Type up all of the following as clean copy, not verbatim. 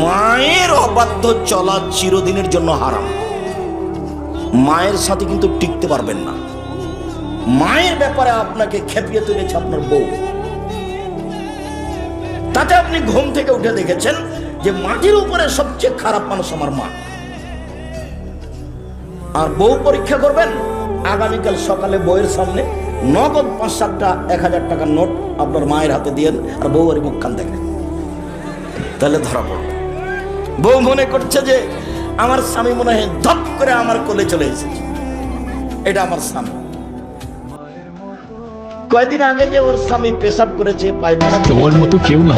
মায়ের অবাধ্য চলা চিরদিনের জন্য হারাম। মায়ের সাথে কিন্তু টিকতে পারবেন না। মায়ের ব্যাপারে আপনাকে খেপিয়ে তুলেছে আপনার বউ। তাতে আপনি ঘুম থেকে উঠে দেখেছেন যে মাটির উপরে সবচেয়ে খারাপ মানুষ আমার মা। আর বউ পরীক্ষা করবেন, আগামীকাল সকালে বউয়ের সামনে নগদ 5-7টা 1000 টাকার নোট আপনার মায়ের হাতে দিয়ে আর বউয়ের মুখখান দেখেন, তাহলে ধরা পড়বে। বউ মনে করছে যে আমার স্বামী মনে হয় ধপ করে আমার কোলে চলে এসেছে, এটা আমার স্বামী। কয়েকদিন আগে যে ওর স্বামী পেশাব করেছে পায়খানা, তোমার মতো কেউ না,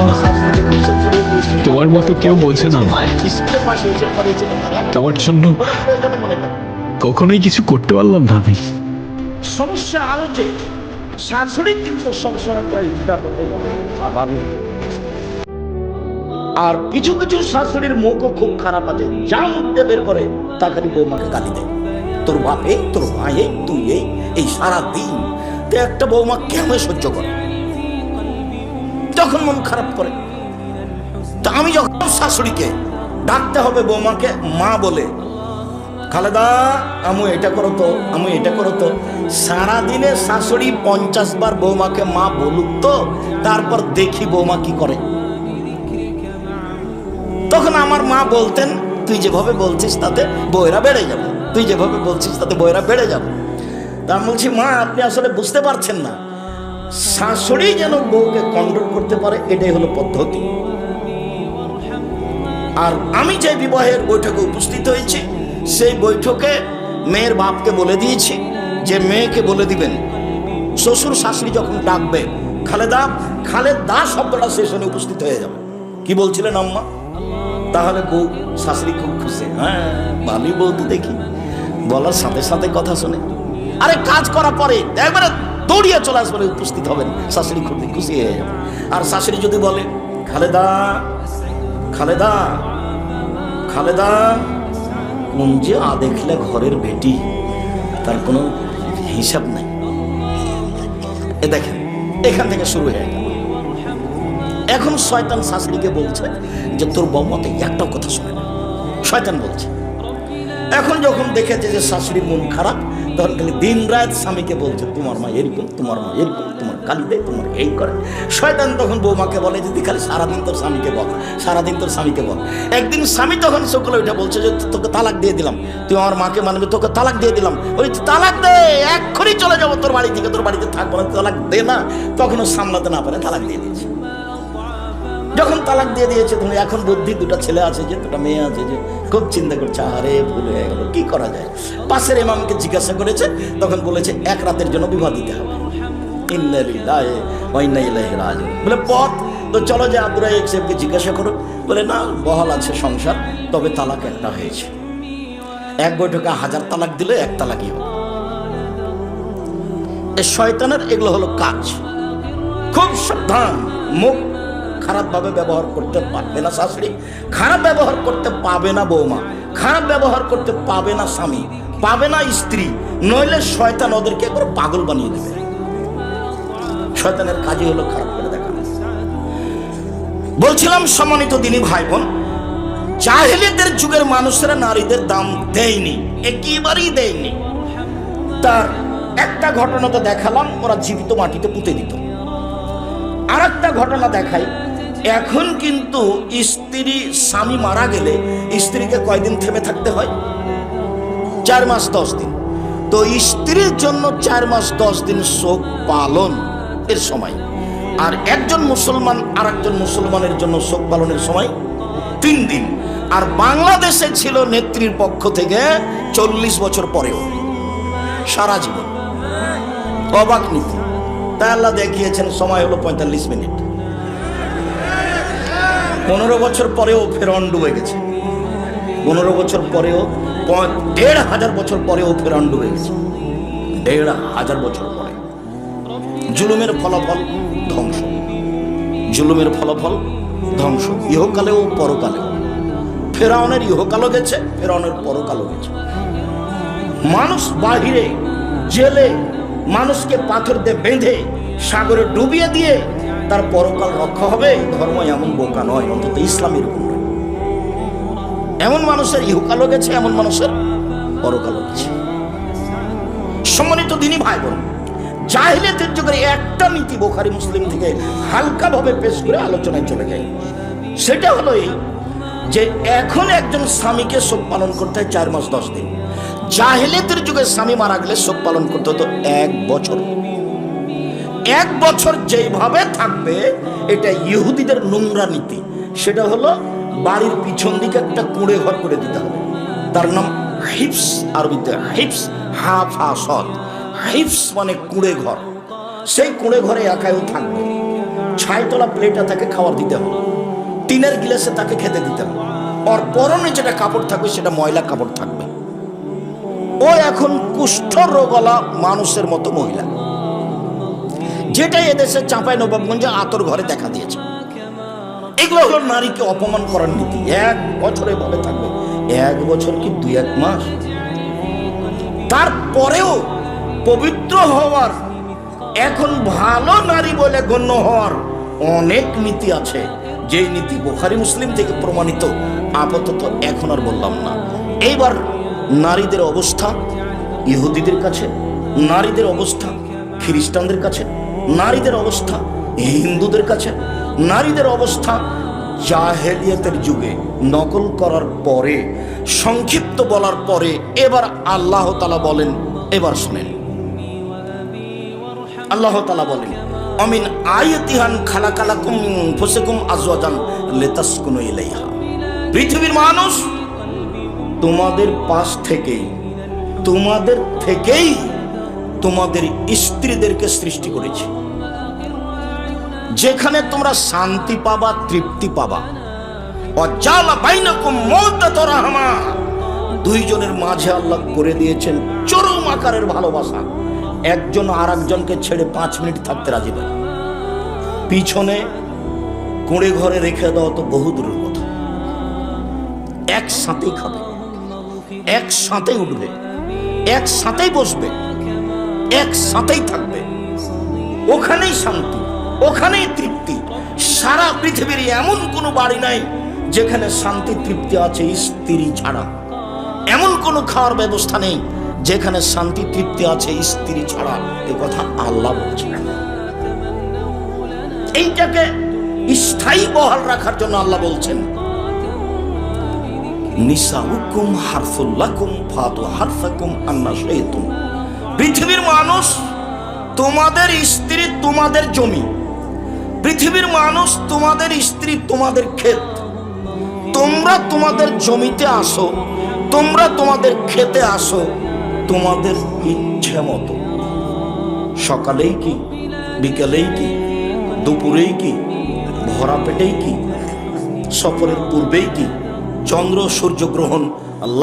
তোমার মতো কেউ বোঝে না। তোমার জন্য কখনোই কিছু করতে পারলাম না আমি। সমস্যা আরো যে শাশুড়ি কিন্তু সংসারটা আর কিছু কিছু শাশুড়ির মুখও খুব খারাপ আছে, যা মুখে বের করে তাকে বৌমাকে গালি দেয়, তোর বাপে তোর মায়ে তুই এই সারা দিন একটা বৌমা কেমন সহ্য করে, তখন মন খারাপ করে। তা আমি যখন শাশুড়িকে ডাকতে হবে বৌমাকে মা বলে, খালেদা আমু এটা করো তো, আমু এটা করো তো, সারাদিনে শাশুড়ি 50 বার বৌমাকে মা বলুক তো, তারপর দেখি বৌমা কি করে। তখন আমার মা বলতেন, তুই যেভাবে বলছিস তাতে বউয়েরা বেড়ে যাবে, তুই যেভাবে বলছিস তাতে বউয়েরা বেড়ে যাবে। তা আমি বলছি মা আপনি আসলে বুঝতে পারছেন না, শাশুড়ি যেন বউকে কন্ট্রোল করতে পারে এটাই হলো পদ্ধতি। আর আমি যে বিবাহের বৈঠকে উপস্থিত হয়েছি, সেই বৈঠকে মেয়ের বাপকে বলে দিয়েছি যে মেয়েকে বলে দিবেন শ্বশুর শাশুড়ি যখন ডাকবে খালেদা, খালেদা শব্দটা সেশনে উপস্থিত হয়ে যাবে। কি বলছিলেন আম্মা? তাহলে বউ শাশুড়ি খুব খুশি, হ্যাঁ ভালোই বউ তো দেখি, বলার সাথে সাথে কথা শুনে। আরে কাজ করার পরে একবারে দৌড়িয়ে চলে আসবে, উপস্থিত হবেন, শাশুড়ি খুব খুশি হয়ে যাবে। আর শাশুড়ি যদি বলে খালেদা খালেদা খালেদা, কোন যে দেখলে ঘরের বেটি, তার কোনো হিসাব নাই। এ দেখেন এখান থেকে শুরু হয়ে গেল। এখন শয়তান শাশুড়িকে বলছে যে তোর বৌমাতে একটাও কথা শুনে না, শয়তান বলছে। এখন যখন দেখেছে যে শাশুড়ির মন খারাপ, তখন খালি দিন রাত স্বামীকে বলছে তোমার মা এরকম, তোমার মা এরকম, তোমার গালি দেয়, তোমার এই করে। শয়তান তখন বৌমাকে বলে যে তুই খালি সারাদিন তোর স্বামীকে বল, সারাদিন তোর স্বামীকে বল। একদিন স্বামী তখন সকালে উঠে বলছে যে তোকে তালাক দিয়ে দিলাম, তুই আমার মাকে মানবে, তোকে তালাক দিয়ে দিলাম। ওই তালাক দে, এক্ষুনি চলে যাবো তোর বাড়ি থেকে, তোর বাড়িতে থাকবো না, তালাক দে না। তখনও সামলাতে না পারে তালাক দিয়ে দিয়েছে। যখন তালাক দিয়ে দিয়েছে তখন এখন বুদ্ধি, দুটো ছেলে আছে যে, দুটো মেয়ে আছে যে, খুব চিন্তা করছে আরে ভুল হয়ে গেল, কি করা যায়। পাশের ইমামকে জিজ্ঞাসা করেছে, তখন বলেছে 1 রাতের জন্য বিবাহ দিতে হবে। ইন্না লিল্লাহি ওয়া ইন্না ইলাইহি রাজিউন। বলে পথ তো চলো যে আব্দুর রাজ্জাক সাহেবকে জিজ্ঞাসা করো। বলে না, বহাল আছে সংসার, তবে তালাক একটা হয়েছে। এক বৈঠকে 1000 তালাক দিলে 1 তালাকই হবে। এই শয়তানের এগুলো হলো কাজ। খুব সাবধান, মুখ খারাপ ভাবে ব্যবহার করতে পারবে না শাশুড়ি, খারাপ ব্যবহার করতে পাবে না বৌমা, খারাপ ব্যবহার করতে পাবে না স্বামী, পাবে না স্ত্রী, নইলে শয়তান ওদেরকে একবার পাগল বানিয়ে দেবে। শয়তানের কাজই হলো খারাপ করে দেখা। বলছিলাম সম্মানিত দিনী ভাই বোন, জাহেলিয়াতের যুগের মানুষেরা নারীদের দাম দেয়নি, একেবারেই দেয়নি। তার একটা ঘটনা তো দেখালাম, ওরা জীবিত মাটিতে পুঁতে দিত। আর একটা ঘটনা দেখাই, এখন কিন্তু স্ত্রী স্বামী মারা গেলে স্ত্রীকে কয়দিন থেমে থাকতে হয়? 4 মাস 10 দিন। তো স্ত্রীর জন্য 4 মাস 10 দিন শোক পালন এর সময়, আর একজন মুসলমান আর একজন মুসলমানের জন্য শোক পালনের সময় 3 দিন। আর বাংলাদেশে ছিল নেত্রীর পক্ষ থেকে 40 বছর পরেও সারা জীবন। অবাক নীতি। তাই আল্লাহ দেখিয়েছেন সময় হলো 45 মিনিট। 15 বছর পরেও ফেরাউন ডুবে গেছে, 15 বছর পরেও, 1500 বছর পরেও ফেরাউন ডুবে গেছে। 1500 বছর পরে জুলুমের ফলাফল ধ্বংস, জুলুমের ফলাফল ধ্বংস, ইহকালেও পরকালেও। ফেরাউনের ইহকালও গেছে, ফেরাউনের পরকালও গেছে। মানুষ বাহিরে জেলে মানুষকে পাথর দিয়ে বেঁধে সাগরে ডুবিয়ে দিয়ে তার পরকাল রক্ষা হবে, ধর্ম এমন বোকা নয়, অন্তত ইসলাম এরকম নয়। এমন মানুষের ইহকালও গেছে, এমন মানুষের পরকালও গেছে। সম্মানিত দিনী ভাই বোন, জাহিলিয়াতের যুগের একটা নীতি বুখারী মুসলিম থেকে হালকাভাবে পেশ করে আলোচনায় চলে যায়। সেটা হলো এই যে এখন একজন স্বামীকে শোক পালন করতে হয় 4 মাস 10 দিন। জাহিলিয়াতের যুগে স্বামী মারা গেলে শোক পালন করতে হতো 1 বছর। 1 বছর যেভাবে থাকবে, এটা ইহুদিদের নোংরা নীতি। সেটা হলো বাড়ির পিছন দিকে একটা কুঁড়ে ঘর করে দিতে হবে, তার নাম হিপস, আরবিতে হিপস, হাফাসত। হিপস মানে কুঁড়ে ঘর। সেই কুঁড়ে ঘরে একাও থাকবে। ছাইতলা প্লেটে তাকে খাবার দিতে হবে, টিনের গ্লাসে তাকে খেতে দিতে হবে। ওর পরনে যেটা কাপড় থাকবে সেটা ময়লা কাপড় থাকবে। ও এখন কুষ্ঠ রোগওয়ালা মানুষের মতো মহিলা, যেটা এদেশে চাঁপাইনবাবগঞ্জে আতর ঘরে দেখা দিয়েছে। এগুলো হলো নারীকে অপমান করার নীতি। 1 বছরে ভাবে থাকবে। 1 বছর কি 2-1 মাস? তারপরেও পবিত্র হওয়ার, এখন ভালো নারী বলে গণ্য হওয়ার অনেক নীতি আছে, যে নীতি বুখারী মুসলিম থেকে প্রমাণিত। আপাতত এখন আর বললাম না। এইবার নারীদের অবস্থা ইহুদিদের কাছে, নারীদের অবস্থা খ্রিস্টানদের কাছে, নারীদের অবস্থা হিন্দুদের কাছে, নারীদের অবস্থা জাহেলিয়াতের যুগে নকল করার পরে, সংক্ষিপ্ত বলার পরে এবার আল্লাহ তাআলা বলেন, এবার শুনেন। আল্লাহ তাআলা বলেন, আমিন আয়াতিহান খালাকালাকুম মিন আনফুসিকুম আজওয়াজান লিতাসকুনু ইলাইহা। পৃথিবীর মানুষ, তোমাদের পাশ থেকেই, তোমাদের থেকেই তোমাদের স্ত্রীদেরকে সৃষ্টি করেছি, যেখানে তোমরা শান্তি পাবা, তৃপ্তি পাবা। ওয়াজালা বাইনাকুম মাওদাতুর রাহমা, দুইজনের মাঝে আল্লাহ করে দিয়েছেন চরম আকারের ভালোবাসা। একজন আর একজনকে ছেড়ে 5 মিনিট থাকতে রাজি নয়। পিছনে কুঁড়ে ঘরে রেখে দেওয়া তো বহু দূরের কথা। একসাথেই খাবে, একসাথেই উঠবে, একসাথেই বসবে, একসাথেই থাকবে। ওখানেই শান্তি, ওখানেই তৃপ্তি। সারা পৃথিবীর এমন কোনো বাড়ি নাই যেখানে শান্তি তৃপ্তি আছে স্ত্রী ছাড়া। এমন কোনো খাওয়ার ব্যবস্থা নেই যেখানে শান্তি তৃপ্তি আছে স্ত্রী ছাড়া। এ কথা আল্লাহ বলছেন। এইটাকে স্থায়ী বহাল রাখার জন্য আল্লাহ বলছেন, নিসাউকুম হারফুল লাকুম ফাতু হারফাকুম আন্না শাইতুম। পৃথিবীর মানুষ, তোমাদের স্ত্রী তোমাদের জমি। পৃথিবীর মানুষ, তোমাদের স্ত্রী তোমাদের ক্ষেত। তোমরা তোমাদের জমিতে আসো, তোমরা তোমাদের খেতে আসো তোমাদের ইচ্ছে মতো। সকালেই কি, বিকেলেই কি, দুপুরেই কি, ভরা পেটেই কি, সফরের পূর্বেই কি, চন্দ্র সূর্যগ্রহণ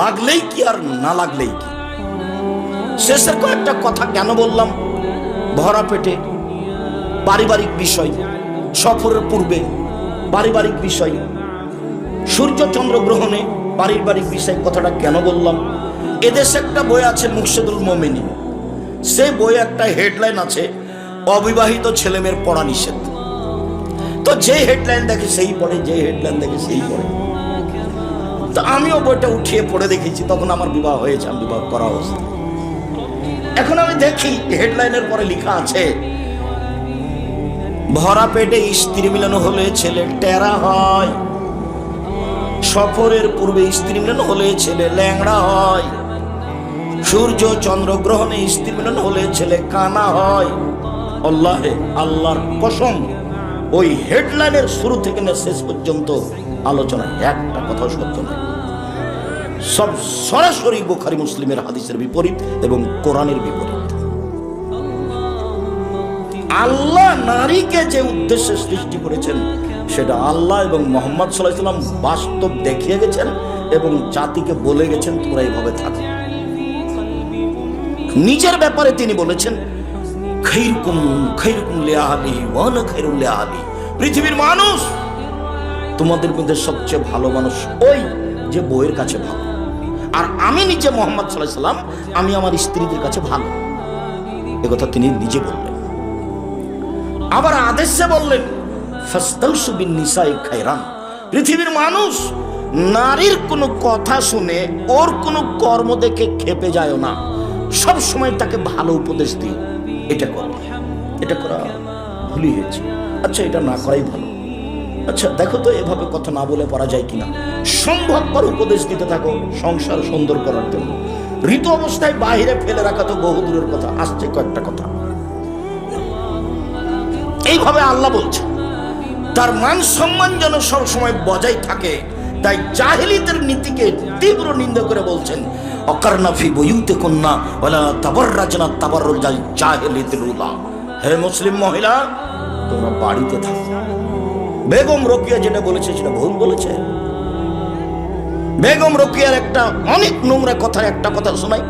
লাগলেই কি আর না লাগলেই কি। শেষের কয়েকটা কথা কেন বললাম? ভরা পেটে পারিবারিক বিষয়, সফরের পূর্বে পারিবারিক বিষয়, সূর্য চন্দ্র গ্রহণে পারিবারিক বিষয়। কথাটা কেন বললাম? এদেশে একটা বই আছে মুর্শিদুল মোমিনিন, সেই বইয়ে একটা হেডলাইন আছে, অবিবাহিত ছেলেমেয়ের পড়া নিষেধ। তো যে হেডলাইন দেখে সেই পড়ে, যে হেডলাইন দেখে সেই পড়ে। তো আমিও বইটা উঠিয়ে পড়ে দেখেছি, তখন আমার বিবাহ হয়েছে, আমি বিবাহ করা অবস্থা। এখন আমি দেখি হেডলাইনের পরে লেখা আছে, ভরা পেটে স্ত্রী মিলন হলে ছেলে টেরা হয়, সফরের পূর্বে স্ত্রী মিলন হলে ছেলে ল্যাংড়া হয়, সূর্য চন্দ্র গ্রহণে স্ত্রী মিলন হলে ছেলে কানা হয়। আল্লাহে, আল্লাহর কসম, ওই হেডলাইনের শুরু থেকে না শেষ পর্যন্ত আলোচনা একটা কথা সত্য নয়। সব সরাসরি বুখারী মুসলিমের হাদিসের বিপরীত এবং কোরআনের বিপরীত। আল্লাহ নারীকে যে উদ্দেশ্যে সৃষ্টি করেছেন সেটা আল্লাহ এবং মুহাম্মদ সাল্লাল্লাহু আলাইহি ওয়াসাল্লাম বাস্তব দেখিয়ে গেছেন এবং জাতিকে বলে গেছেন, তোমরা এইভাবে থাকো। নিজের ব্যাপারে তিনি বলেছেন, খায়রুকুম খায়রুকুম লিআহলিহি ওয়া আনা খায়রুল লিআহলি। পৃথিবীর মানুষ, তোমাদের মধ্যে সবচেয়ে ভালো মানুষ ওই যে বউয়ের কাছে ভালো। আর আমি নিজে মুহাম্মদ সাল্লাল্লাহু আলাইহি ওয়াসাল্লাম, আমি আমার স্ত্রীদের কাছে ভালো। একথা তিনি নিজে বললেন। আবার আদেশে বললেন, ফাস্তাউসু বিন নিসাই খায়রান। পৃথিবীর মানুষ, নারীর কোনো কথা শুনে ওর কোনো কর্ম দেখে খেপে যায় না, সব সময় তাকে ভালো উপদেশ দিও, এটা করো, এটা করা ভুলই হয়েছে, আচ্ছা এটা না করাই ভালো, আচ্ছা দেখো তো এভাবে কথা না বলে পারা যায় কিনা। সম্ভবপর উপদেশ দিতে থাকো সংসার সুন্দর করার জন্য। ঋতু অবস্থায় বাহিরে ফেলে রাখা তো বহু দূরের কথা, আসছে কয়েকটা কথা। এইভাবে আল্লাহ বলছে তার মান সম্মান যেন সবসময় বজায় থাকে। তাই জাহেলিদের নীতিকে তীব্র নিন্দা করে বলছেন অকারনা ফি বুয়ুতিকুন্না ওয়ালা তাবাররাজনা তাবাররুজাল জাহেলিয়াতিল উলা। হে মুসলিম মহিলা, তোমরা বাড়িতে থাকো। বেগম রোকেয়া যেটা বলেছে সেটা ভুল বলেছে। বেগম রোকেয়ার একটা অনেক নোংরা কথা, একটা কথা শোনাই।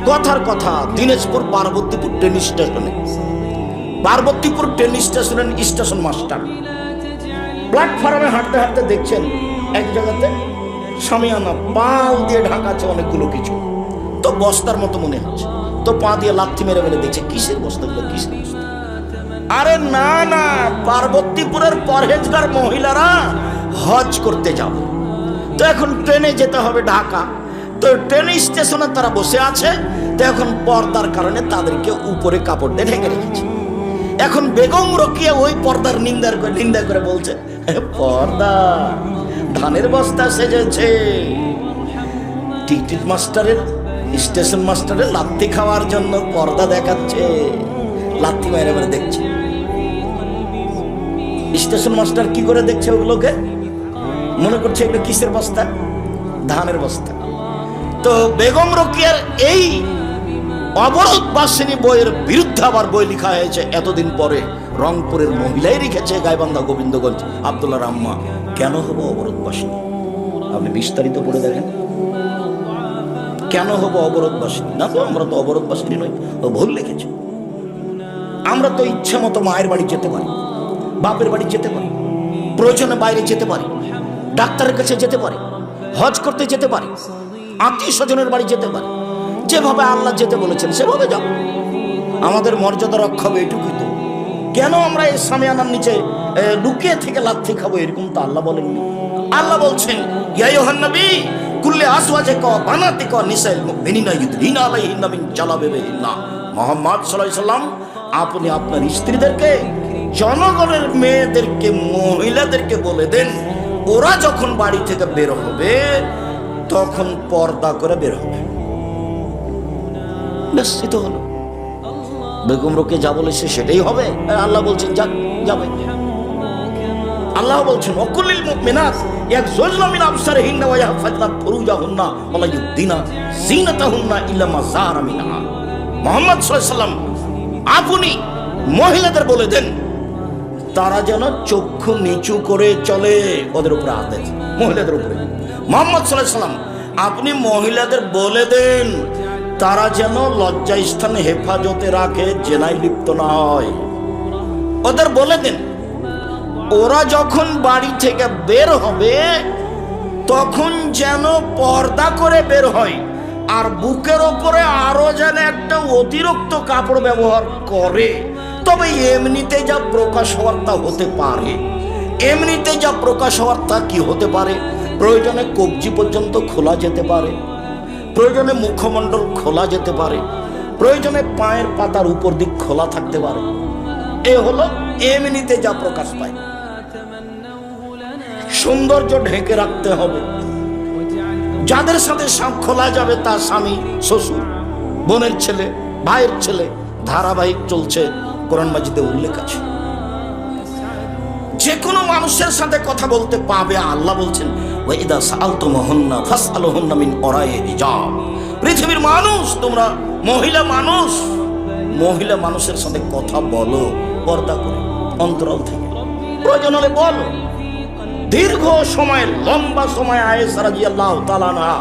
কথার কথা, দিনাজপুর পার্বতীপুর ট্রেন স্টেশনে, পার্বতীপুর ট্রেন স্টেশনের স্টেশন মাস্টার প্ল্যাটফর্মে হাঁটতে হাঁটতে দেখছেন এক জায়গাতে সামিয়ানা পাল দিয়ে ঢাকা আছে অনেকগুলো কিছু, তো বস্তার মতো মনে হচ্ছে, তো পা দিয়ে লাথি মেরে মেরে দেখছে কিসের বস্তাগুলো, কিসের বস্তা। আরে না না, পার্বতীপুরের পরহেজগার মহিলারা হজ করতে যাবে, তো এখন ট্রেনে যেতে হবে ঢাকা, তো ট্রেন স্টেশনে তারা বসে আছে, তো এখন পর্দার কারণে তাদেরকে উপরে কাপড় দিয়ে ঢেকে রেখেছে। এখন বেগম রোকেয়া ওই পর্দার নিন্দা করে বলছে পর্দা ধানের বস্তা সেজেছে। টিকিট মাস্টারের, স্টেশন মাস্টারের লাথি খাওয়ার জন্য পর্দা দেখাচ্ছে, লাথি মেরে মেরে দেখছে। স্টেশন মাস্টার কি করে দেখছে ওগুলোকে? মনে করছে এগুলো কিসের বস্তা? ধানের বস্তা। তো বেগম রোকেয়ার এই অবরোধ বাসিনী বইয়ের বিরুদ্ধে আবার বই লেখা হয়েছে এতদিন পরে। রংপুরের মহিলাই লিখেছে, গাইবান্ধা গোবিন্দগঞ্জ আব্দুল্লাহ রাম্মা, কেন হব অবরোধ বাসিনী? আপনি বিস্তারিত পড়ে দেখেন, কেন হব অবরোধ বাসিনী? না তো আমরা তো অবরোধ বাসিনী নই, ও ভুল লিখেছে। আমরা তো ইচ্ছা মতো মায়ের বাড়ি যেতে পারি, বাপের বাড়ি যেতে পারি, প্রয়োজনে বাইরে যেতে পারি, ডাক্তারের কাছে যেতে পারি, হজ করতে যেতে পারি, আত্মীয় স্বজনের বাড়ি যেতে পারি, যেভাবে আল্লাহ যেতে বলেছেন সেভাবে যাব। আমাদের মর্যাদা রক্ষা হবে, এটুকুই তো। কেন আমরা এই সামিয়ানার নিচে লুকিয়ে থেকে লাথি খাবো? এরকম তো আল্লাহ বলেননি। আল্লাহ বলছেন ইয়া আইয়ুহান নবী কুল্লি আজওয়াজিকা ওয়া বানাতিকা নিসাইল মুমিনিনা ইউদরিনা আলাইহিন্না মিন জালাবিবিহিন্না। মুহাম্মদ সাল্লাল্লাহু আলাইহি সাল্লাম, আপনি আপনার স্ত্রীদেরকে, জনগণের মেয়েদেরকে, মহিলাদেরকে বলে দেন ওরা যখন বাড়ি থেকে বের হবে তখন পর্দা করে বের হবে। নিশ্চিত হলো বেগম রোকেয়া যা বলেছে সেটাই হবে। আল্লাহ বলছেন যাবে। আল্লাহ বলছেন ওয়াকুলিল মুমিনাত ইয়াগযুযনা মিন আবসারিহিন্না ওয়া ইয়াহফাযনা ফুরুজাহুন্না ওয়া লা ইউবদিনা যিনাতাহুন্না ইল্লা মা যাহারা মিনহা। মুহাম্মদ সাল্লাল্লাহু আলাইহি সাল্লাম, আপনি মহিলাদের বলে দেন তারা যেন চক্ষু নিচু করে চলে। ওদের উপরে আদেশ, মহিলাদের উপরে। মুহাম্মদ সাল্লাল্লাহু আলাইহি সাল্লাম, আপনি মহিলাদের বলে দেন তারা যেন লজ্জা স্থানে হেফাজতে রাখে, জেনায় লিপ্ত না হয়। ওদের বলে দেন ওরা যখন বাড়ি থেকে বের হবে তখন যেন পর্দা করে বের হয়, আর বুকের ওপরে আরো যেন একটা অতিরিক্ত কাপড় ব্যবহার করে। তবে এমনিতে যা প্রকাশ হওয়ার তা হতে পারে, এমনিতে যা প্রকাশ হওয়ার তা কি হতে পারে? প্রয়োজনে কবজি পর্যন্ত খোলা যেতে পারে, প্রয়োজনে মুখমণ্ডল খোলা যেতে পারে, প্রয়োজনে পায়ের পাতার উপর দিক খোলা থাকতে পারে। এ হলো এমনিতে যা প্রকাশ পায়। সৌন্দর্য ঢেকে রাখতে হবে। যাদের সাথে খোলা যাবে তার স্বামী, শ্বশুর, বোনের ছেলে, ভাইয়ের ছেলে, ধারাবাহিক চলছে, কোরআন মাজিদে উল্লেখ আছে। যে কোনো মানুষের সাথে কথা বলতে পাবে। আল্লাহ বলছেন ওয়াইদা সাআলতুমুহুন্না ফাসআলুহুন্না মিন ওরাই হিজাব। পৃথিবীর মানুষ, তোমরা মহিলা মানুষের সাথে কথা বলো পর্দা করে, অন্তরাল থেকে। প্রয়োজন হলে বলো। দীর্ঘ সময়, লম্বা সময় আয়েশা রাদিয়াল্লাহু তাআলা আনহা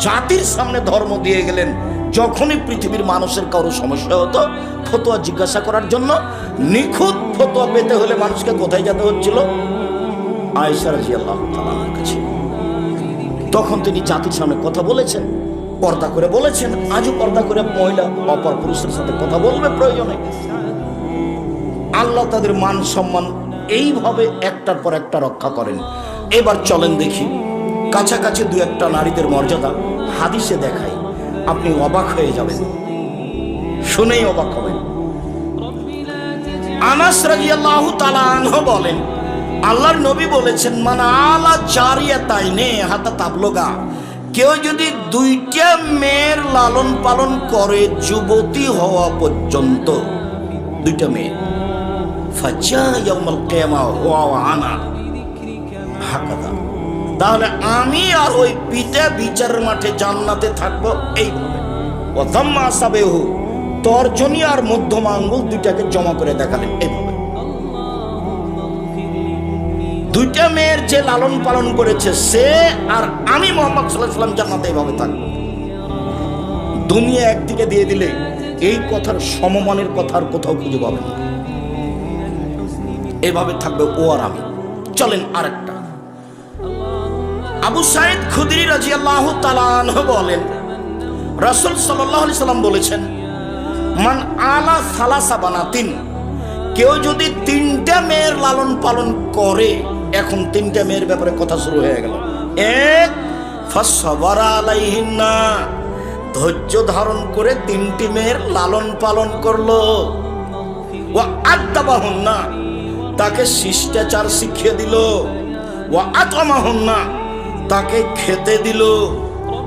জাতির সামনে ধর্ম দিয়ে গেলেন। যখনই পৃথিবীর মানুষের কারো সমস্যা হতো ফতোয়া জিজ্ঞাসা করার জন্য, নিখুঁত ফতোয়া পেতে হলে মানুষকে কোথায় যেতে হচ্ছিল? আয়েশা রাদিয়াল্লাহু তাআলার কাছে। তখন তিনি জাতির সামনে কথা বলেছেন, পর্দা করে বলেছেন। আজও পর্দা করে মহিলা অপর পুরুষের সাথে কথা বলবে প্রয়োজনে। আল্লাহ তাদের মান সম্মান এইভাবে একটার পর একটা রক্ষা করেন। এবার চলেন দেখি কাছাকাছি দু একটা নারীদের মর্যাদা হাদিসে দেখায়, আপনি অবাক হয়ে যাবেন, শুনেই অবাক হবেন। আনাস রাদিয়াল্লাহু তাআলা আনহু বলেন, আল্লাহর নবী বলেছেন, মান আলা জারিয়াতাইনে হাত্তা তাবলুগা, কেউ যদি দুইটা মেয়ের লালন পালন করে যুবতী হওয়া পর্যন্ত, দুইটা মেয়ে, ফাজা ইয়াউমাল কিয়ামা ওয়া আনা হাকাদা, তাহলে আমি আর ওই পিতা বিচারের মাঠে জান্নাতে থাকবো এইভাবে। ওয়াদাম্মা সাবেহু, তর্জনী আর মধ্যমা আঙ্গুল দুইটাকে জমা করে দেখালেন এইভাবে। দুইটা মেয়ের যে লালন পালন করেছে সে আর আমি মুহাম্মদ সাল্লাল্লাহু আলাইহি ওয়াসাল্লাম জান্নাতে এইভাবে থাকবো। দুনিয়া একদিকে দিয়ে দিলে এই কথার সমমানের কথা আর কোথাও খুঁজে পাবেন না। এভাবে থাকবে ও আর আমি। চলেন আরেকটা। আবু সাঈদ খুদরি রাদিয়াল্লাহু তাআলা আনহু বলেন, রাসূল সাল্লাল্লাহু আলাইহি সাল্লাম বলেছেন, মান আলা সালাসা বানাতিন, কেউ যদি তিনটা মেয়ের লালন পালন করে, এখন তিনটা মেয়ের ব্যাপারে কথা শুরু হয়ে গেল। এক, ফাসবারা আলাইহিন্না, ধৈর্য ধারণ করে তিনটি মেয়ের লালন পালন করলো। ওয়া আদাবাহুন্না, তাকে শিষ্টাচার শিখিয়ে দিল। ওয়া আতমাহুন্না, তাকে খেতে দিল।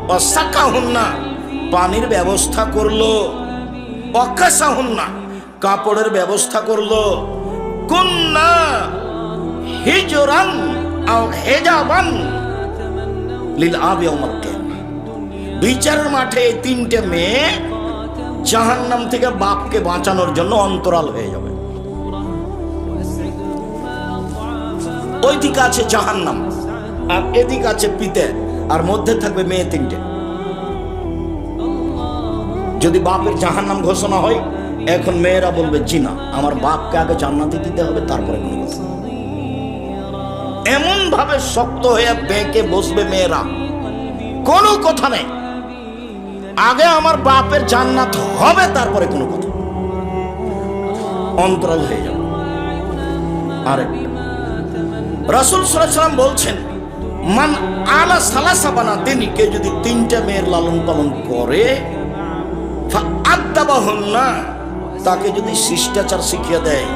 ওয়া সাকাহুন্না, পানির ব্যবস্থা করলো। ওয়া কাসাহুন্না, কাপড়ের ব্যবস্থা করলো। কুন্না হিজরান আও হিজাবান লিল আবি ইয়াউমাল কিয়ামা, বিচারের মাঠে এই তিনটে মেয়ে জাহান্নাম থেকে বাপকে বাঁচানোর জন্য অন্তরাল হয়ে যাবে। ওইদিকে আছে জাহান্নাম আর এদিকে আছে পিতে, আর মধ্যে থাকবে মেয়ে তিনটে। যদি বাপের জাহান্নাম ঘোষণা হয়, এখন মেয়েরা বলবে, জি না, আমার বাপকে আগে জান্নাতে দিতে হবে, তারপরে কোনো কথা। এমন ভাবে শক্ত হয়ে বেঁকে বসবে মেয়েরা, কোনো কথা নেই, আগে আমার বাপের জান্নাত হবে, তারপরে কোনো কথা। অন্তরাল হয়ে যাবে। আরেকটা, রাসূল সাল্লাল্লাহু আলাইহি ওয়াসাল্লাম বলছেন, মান আলা সালাসা বানাতিন, কেউ যদি তিনটা মেয়ের লালন পালন করে, ফাআদাবাহুন্না, তাকে যদি শিষ্টাচার শিখিয়ে দেয়,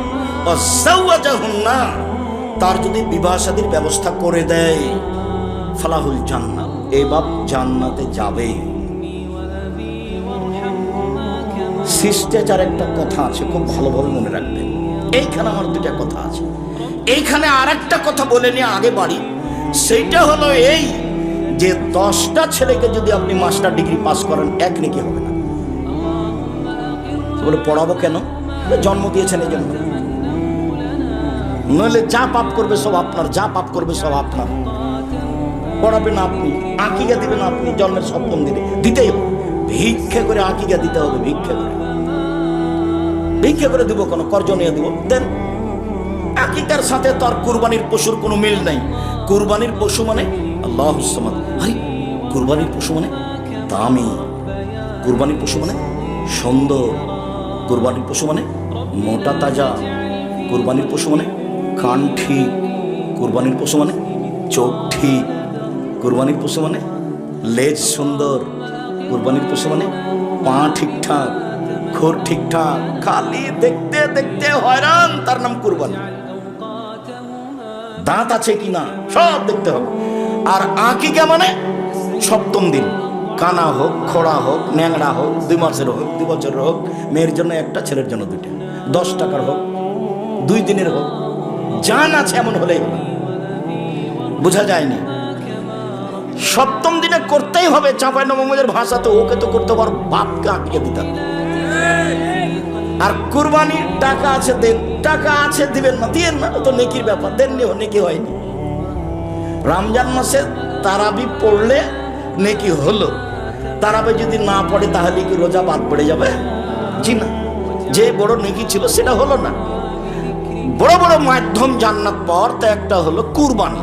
ওয়াজাওয়াজাহুন্না, তার যদি বিবাহ শাদীর ব্যবস্থা করে দেয়, ফালাহুল জান্নাত, এই বাপ জান্নাতে যাবে। শিষ্টাচার একটা কথা আছে, খুব ভালোভাবে মনে রাখবেন। এইখানে আমার দুটা কথা আছে। এইখানে আর একটা কথা বলে নিয়ে আগে বাড়ি, সেইটা হলো এই যে 10টা ছেলেকে যদি আপনি মাস্টার ডিগ্রি পাস করেন, এক নেকি হবে না। বলে পড়াবো কেন? জন্ম দিয়েছেন এই জন্য, নইলে যা পাপ করবে সব আপনার, যা পাপ করবে সব আপনার। পড়াবেন আপনি, আকিকা দিবেন আপনি, জন্মের সপ্তম দিনে দিতেই হবে। ভিক্ষা করে আকিকা দিতে হবে, ভিক্ষা করে। ভিক্ষা করে দিব কোনো, কর্জ নিয়ে দিব, দেন। আকিকার সাথে তো আর কুরবানির পশুর কোনো মিল নাই। কুরবানির পশু মানে আল্লাহুস সামাদ, ভাই কুরবানির পশু মানে দামি, কুরবানির পশু মানে সুন্দর, কুরবানির পশু মানে মোটা তাজা, কুরবানির পশু মানে কান ঠিক, কুরবানির পশু মানে চোখ ঠিক, কুরবানির পশু মানে লেজ সুন্দর, কুরবানির পশু মানে পা ঠিকঠাক, খোর ঠিকঠাক, খালি দেখতে দেখতে হয়রান, তার নাম কুরবানি। দাঁত আছে কিনা সব দেখতে হবে। আর আকিকা মানে সপ্তম দিন, কানা হোক, খোড়া হোক, ন্যাংড়া হোক, 2 মাসের হোক, 2 বছরের হোক, মেয়ের জন্য একটা, ছেলের জন্য 2টা, 10 টাকার হোক, 2 দিনের হোক, জান আছে এমন হলেই হবে। বোঝা যায়নি? সপ্তম দিনে করতেই হবে। চাঁপাই নবমের ভাষা তো ওকে তো করতে পার, বাপকে আকিকা দিতে হবে। আর কুরবানির টাকা আছে দেন, টাকা আছে দিবেন না, দিয়েন না, তো নেকির ব্যাপার, দেননি নেকি হয়নি। রমজান মাসে তারাবি পড়লে নেকি হলো, তারাবি যদি না পড়ে তাহলে কি রোজা বাদ পড়ে যাবে? জি না, যে বড় নেকি ছিল সেটা হলো না। বড় বড় মাধ্যম জান্নাত পাওয়ার, তা একটা হলো কুরবানি।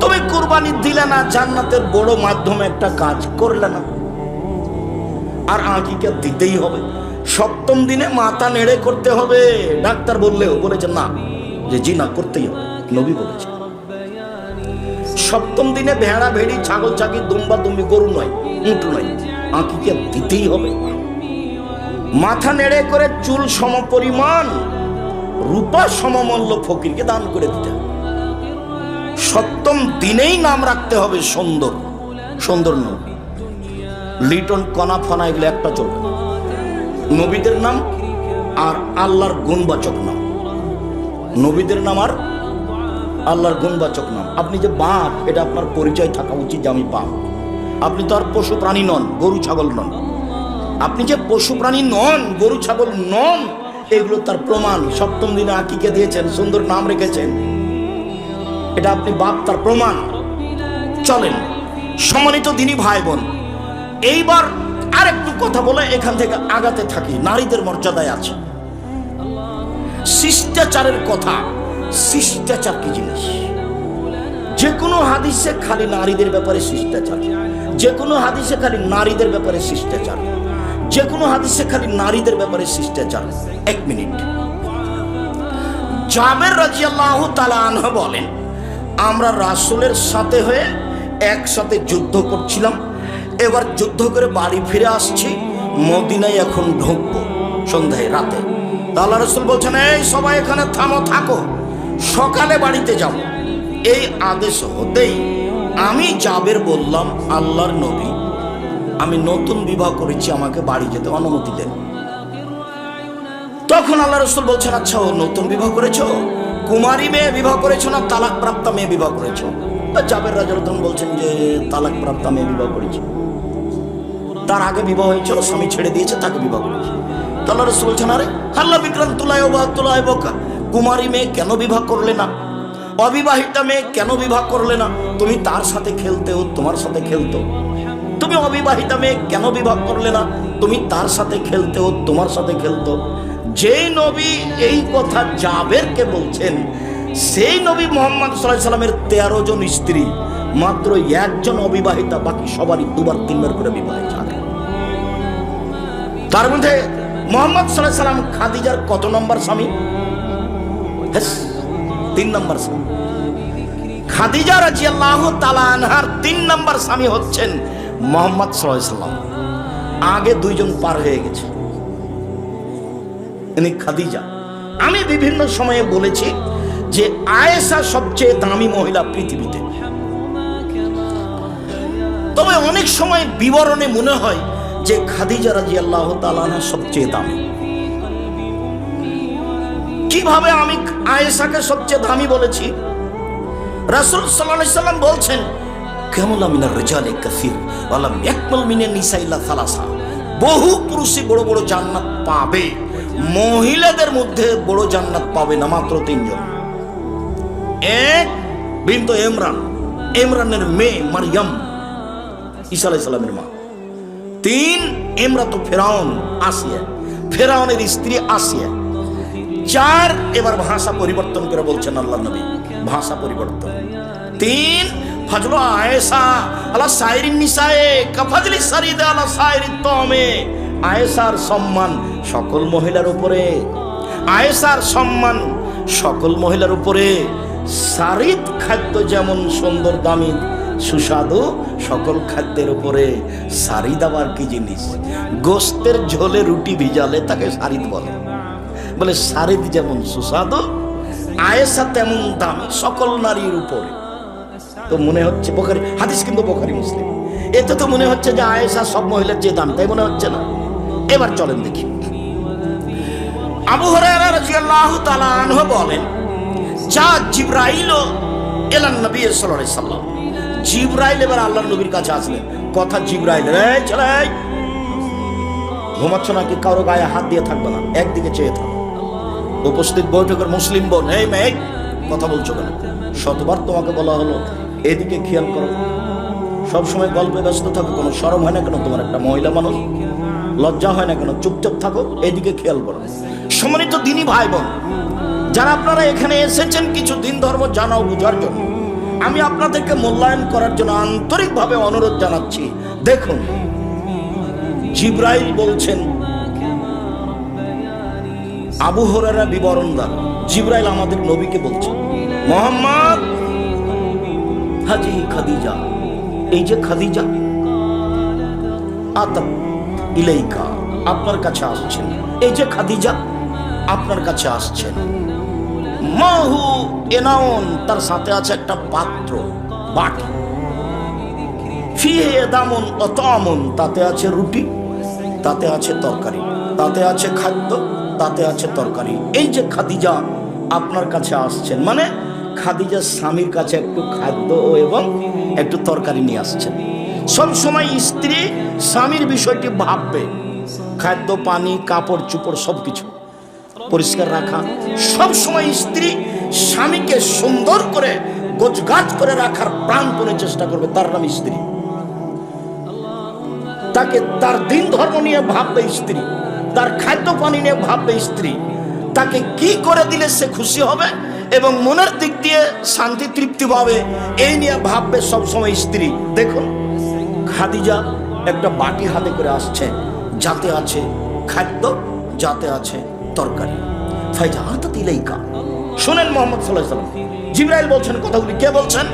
তুমি কুরবানি দিলে না, জান্নাতের বড় মাধ্যমে একটা কাজ করলে না। আর আকিকা দিতেই হবে। সপ্তম দিনে মাথা নেড়ে করতে হবে। ডাক্তার বললেও বলেছেন না, যে জি না, করতেই হবে, নবী বলেছে। সপ্তম দিনে ভেড়া ভেড়ি ছাগল ছাগি দুম্বা দুম্বি গরু নয়, উঁট নয়, আকিকা দিতেই হবে। মাথা নেড়ে করে চুল সমপরিমাণ রূপা সমমূল্য ফকিরকে দান করে দিতে হবে। সপ্তম দিনেই নাম রাখতে হবে সুন্দর, সুন্দর নাম। লিটন কণা ফনা এগুলো একটা চলবে না। নবীদের নাম আর আল্লাহর গুণবাচক নাম, নবীদের নাম আর আল্লাহর গুণবাচক নাম। আপনি যে বাপ, এটা আপনার পরিচয় থাকা উচিত যে আমি বাপ। আপনি তো আর পশু প্রাণী নন, গরু ছাগল নন। আপনি যে পশু প্রাণী নন, গরু ছাগল নন, এগুলো তার প্রমাণ। সপ্তম দিনে আকিকে দিয়েছেন, সুন্দর নাম রেখেছেন, এটা আপনি বাপ, তার প্রমাণ। চলেন সম্মানিত দিনী ভাই বোন, এইবার আর একটু কথা বলে এখান থেকে আগাতে থাকি। নারীদের মর্যাদায় আছে শিষ্টাচারের কথা। শিষ্টাচার কি জিনিস? যে কোনো হাদিসে খালি নারীদের ব্যাপারে শিষ্টাচার, যে কোনো হাদিসে খালি নারীদের ব্যাপারে শিষ্টাচার, যে কোনো হাদিসে খালি নারীদের ব্যাপারে শিষ্টাচার। এক মিনিট, জাবের রাদিয়াল্লাহু তাআলা আনহু বলেন, আমরা রাসূলের সাথে হয়ে একসাথে যুদ্ধ করছিলাম, এবার যুদ্ধ করে বাড়ি ফিরে আসছি, মদিনায় এখন ঢুকবো সন্ধ্যায় রাতে। আল্লাহ রাসূল বলছেন, এই সবাই এখানে থামো, থাকো, সকালে বাড়িতে যাব। এই আদেশ হতেই আমি জাবের বললাম, আল্লাহর নবী, আমি নতুন বিবাহ করেছি, আমাকে বাড়ি যেতে অনুমতি দেন। তখন আল্লাহ রাসূল বলছেন, আচ্ছা ও নতুন বিবাহ করেছো, কুমারী মেয়ে বিবাহ করেছো না তালাক প্রাপ্তা মেয়ে বিবাহ করেছো? জাবের রাদিয়াল্লাহু আনহু বলছেন যে তালাক প্রাপ্তা মেয়ে বিবাহ করেছি। তার আগে বিবাহ হয়েছিল, স্বামী ছেড়ে দিয়েছে, তাকে বিবাহ করেছে। আল্লাহ রাসূল বলছেন, আরে হাল্লা বিক্রান্ত তুলায় বা তুলায় বকা, কুমারী মেয়ে কেন বিবাহ করলে না? অবিবাহিতা মেয়ে কেন বিবাহ করলে না? তুমি তার সাথে খেলতে, ও তোমার সাথে খেলতো। তুমি অবিবাহিতা মেয়ে কেন বিবাহ করলে না? তুমি তার সাথে খেলতে, ও তোমার সাথে খেলতো। যেই নবী এই কথা জাবেরকে বলছেন, সেই নবী মুহাম্মদ সাল্লাল্লাহু আলাইহি সাল্লামের 13 জন স্ত্রী, মাত্র একজন অবিবাহিতা, বাকি সবারই দুবার তিনবার করে বিবাহ থাকে। তার মধ্যে মুহাম্মদ সাল্লাল্লাহু আলাইহি সাল্লাম খাদিজার কত নম্বর স্বামী? 3 নম্বর স্বামী। খাদিজা রাদিয়াল্লাহু তাআলা আনহার 3 নম্বর স্বামী হচ্ছেন মুহাম্মদ সাল্লাল্লাহু আলাইহি সাল্লাম। আগে 2 জন পার হয়ে গেছে, ইনি খাদিজা। আমি বিভিন্ন সময়ে বলেছি যে আয়েশা সবচেয়ে দামি মহিলা পৃথিবীতে, তবে অনেক সময় বিবরণে মনে হয় যে খাদিজা রাদিয়াল্লাহু তাআলা আনহা সবচেয়ে দামি। কিভাবে আমি আয়েশাকে সবচেয়ে দামি বলেছি? রাসূল সাল্লাল্লাহু আলাইহি সাল্লাম বলছেন, কামালা মিনার রিজালি কাসীর ওয়া লাম ইয়াকমাল মিনান নিসা ইল্লা সালাসা। বহু পুরুষই বড় বড় জান্নাত পাবে, মহিলাদের মধ্যে বড় জান্নাত পাবে না মাত্র 3 জন। এক, বিনতে ইমরান, ইমরানের মেয়ে মারইয়াম, ঈসা আলাইহিস সালামের মা। 3, ইমরাতু ফিরাউন, আসিয়া, ফিরাউনের স্ত্রী আসিয়া। 4, এবার ভাষা পরিবর্তন করে বলছেন আল্লাহর নবী, ভাষা পরিবর্তন। 3, ফাজলু আয়েশা আলা সাইরিন নিসায়ে কাফাজলি সারিদা আলা সাইরিত তামে। আয়েশার সম্মান সকল মহিলার উপরে, আয়েশার সম্মান সকল মহিলার উপরে। সারিদ খাদ্য যেমন সুন্দর, দামি, সুস্বাদু, সকল খাদ্যের উপরে সারিদ আবার কি জিনিস? গোস্তের ঝোলে রুটি ভিজালে তাকে সারিদ বলে। বলে সারিদ যেমন সুস্বাদু, আয়েশা তেমন দামি সকল নারীর উপরে। তো মনে হচ্ছে বুখারী হাদিস, কিন্তু বুখারী মুসলিম, এতে তো মনে হচ্ছে যে আয়েশা সব মহিলার চেয়ে দামি, তাই মনে হচ্ছে না? এবার চলেন দেখি। আবু হুরায়রা রাদিয়াল্লাহু তাআলা আনহু বলেন, যা জিবরাইল ইলান নবী সাল্লাল্লাহু আলাইহি সাল্লাম। জিবরাইল এবার আল্লাহর নবীর কাছে আসলেন। কথা জিবরাইল, এই চলে, ঘুমাচ্ছ নাকি? কারো গায়ে হাত দিয়ে থাকবে না, একদিকে চেয়ে থাকো। উপস্থিত বৈঠকের মুসলিম বোন, এই মেয়ে কথা বলছো কেন? শতবার তোমাকে বলা হলো এদিকে খেয়াল করো। সবসময় গল্পে ব্যস্ত থাকো, কোনো শরম হয় না কেন? তোমার একটা মহিলা মানুষ, লজ্জা হয় না কেন? চুপচাপ থাকো, এদিকে খেয়াল করো। সম্মানিত দিনী ভাই বোন, যারা আপনারা এখানে এসেছেন কিছু দিন ধর্ম জানা ও বুঝার জন্য, আমি আপনাদেরকে মূল্যায়ন করার জন্য আন্তরিকভাবে অনুরোধ জানাচ্ছি। দেখুন, জিবরাইল বলছেন, আবু হুরায়রা বিবরণদার, জিবরাইল আমাদের নবীকে বলছেন, মুহাম্মদ হাজি খাদিজা, এই যে খাদিজা আতাত ইলাইকা, আপনার কাছে আসছেন, এই যে খাদিজা আপনার কাছে আসছেন। মাহু এনাউন, তার সাথে আছে একটা পাত্র, বাটি। ফিহে দামুন ও তামুন, তাতে আছে রুটি, তাতে আছে তরকারি, তাতে আছে খাদ্য, তাতে আছে তরকারি। এই যে খাদিজা আপনার কাছে আসছেন, মানে খাদিজা স্বামীর কাছে একটু খাদ্য এবং একটু তরকারি নিয়ে আসছেন। সব সময় স্ত্রী স্বামীর বিষয়টি ভাববে, খাদ্য পানি কাপড় চোপড় সবকিছু পরিষ্কার রাখা। সব সময় স্ত্রী স্বামীকে সুন্দর করে গোছগাছ করে রাখার প্রাণপণে চেষ্টা করবে। তার নাম স্ত্রী। তাকে তার দিন ধর্ম নিয়ে ভাববে স্ত্রী, তার খাদ্য পানি নিয়ে ভাববে স্ত্রী, তাকে কি করে দিলে সে খুশি হবে এবং মনের দিক দিয়ে শান্তি তৃপ্তি পাবে, এই নিয়ে ভাববে সবসময় স্ত্রী। দেখুন খাদিজা একটা বাটি হাতে করে আসছে, যাতে আছে খাদ্য, যাতে আছে তরকারি। ফাইজা আতাত ইলাইকা, শুনেন মুহাম্মদ সাল্লাল্লাহু আলাইহি ওয়াসাল্লাম, জিবরাইল বলছেন কথাগুলি। কে বলছেন?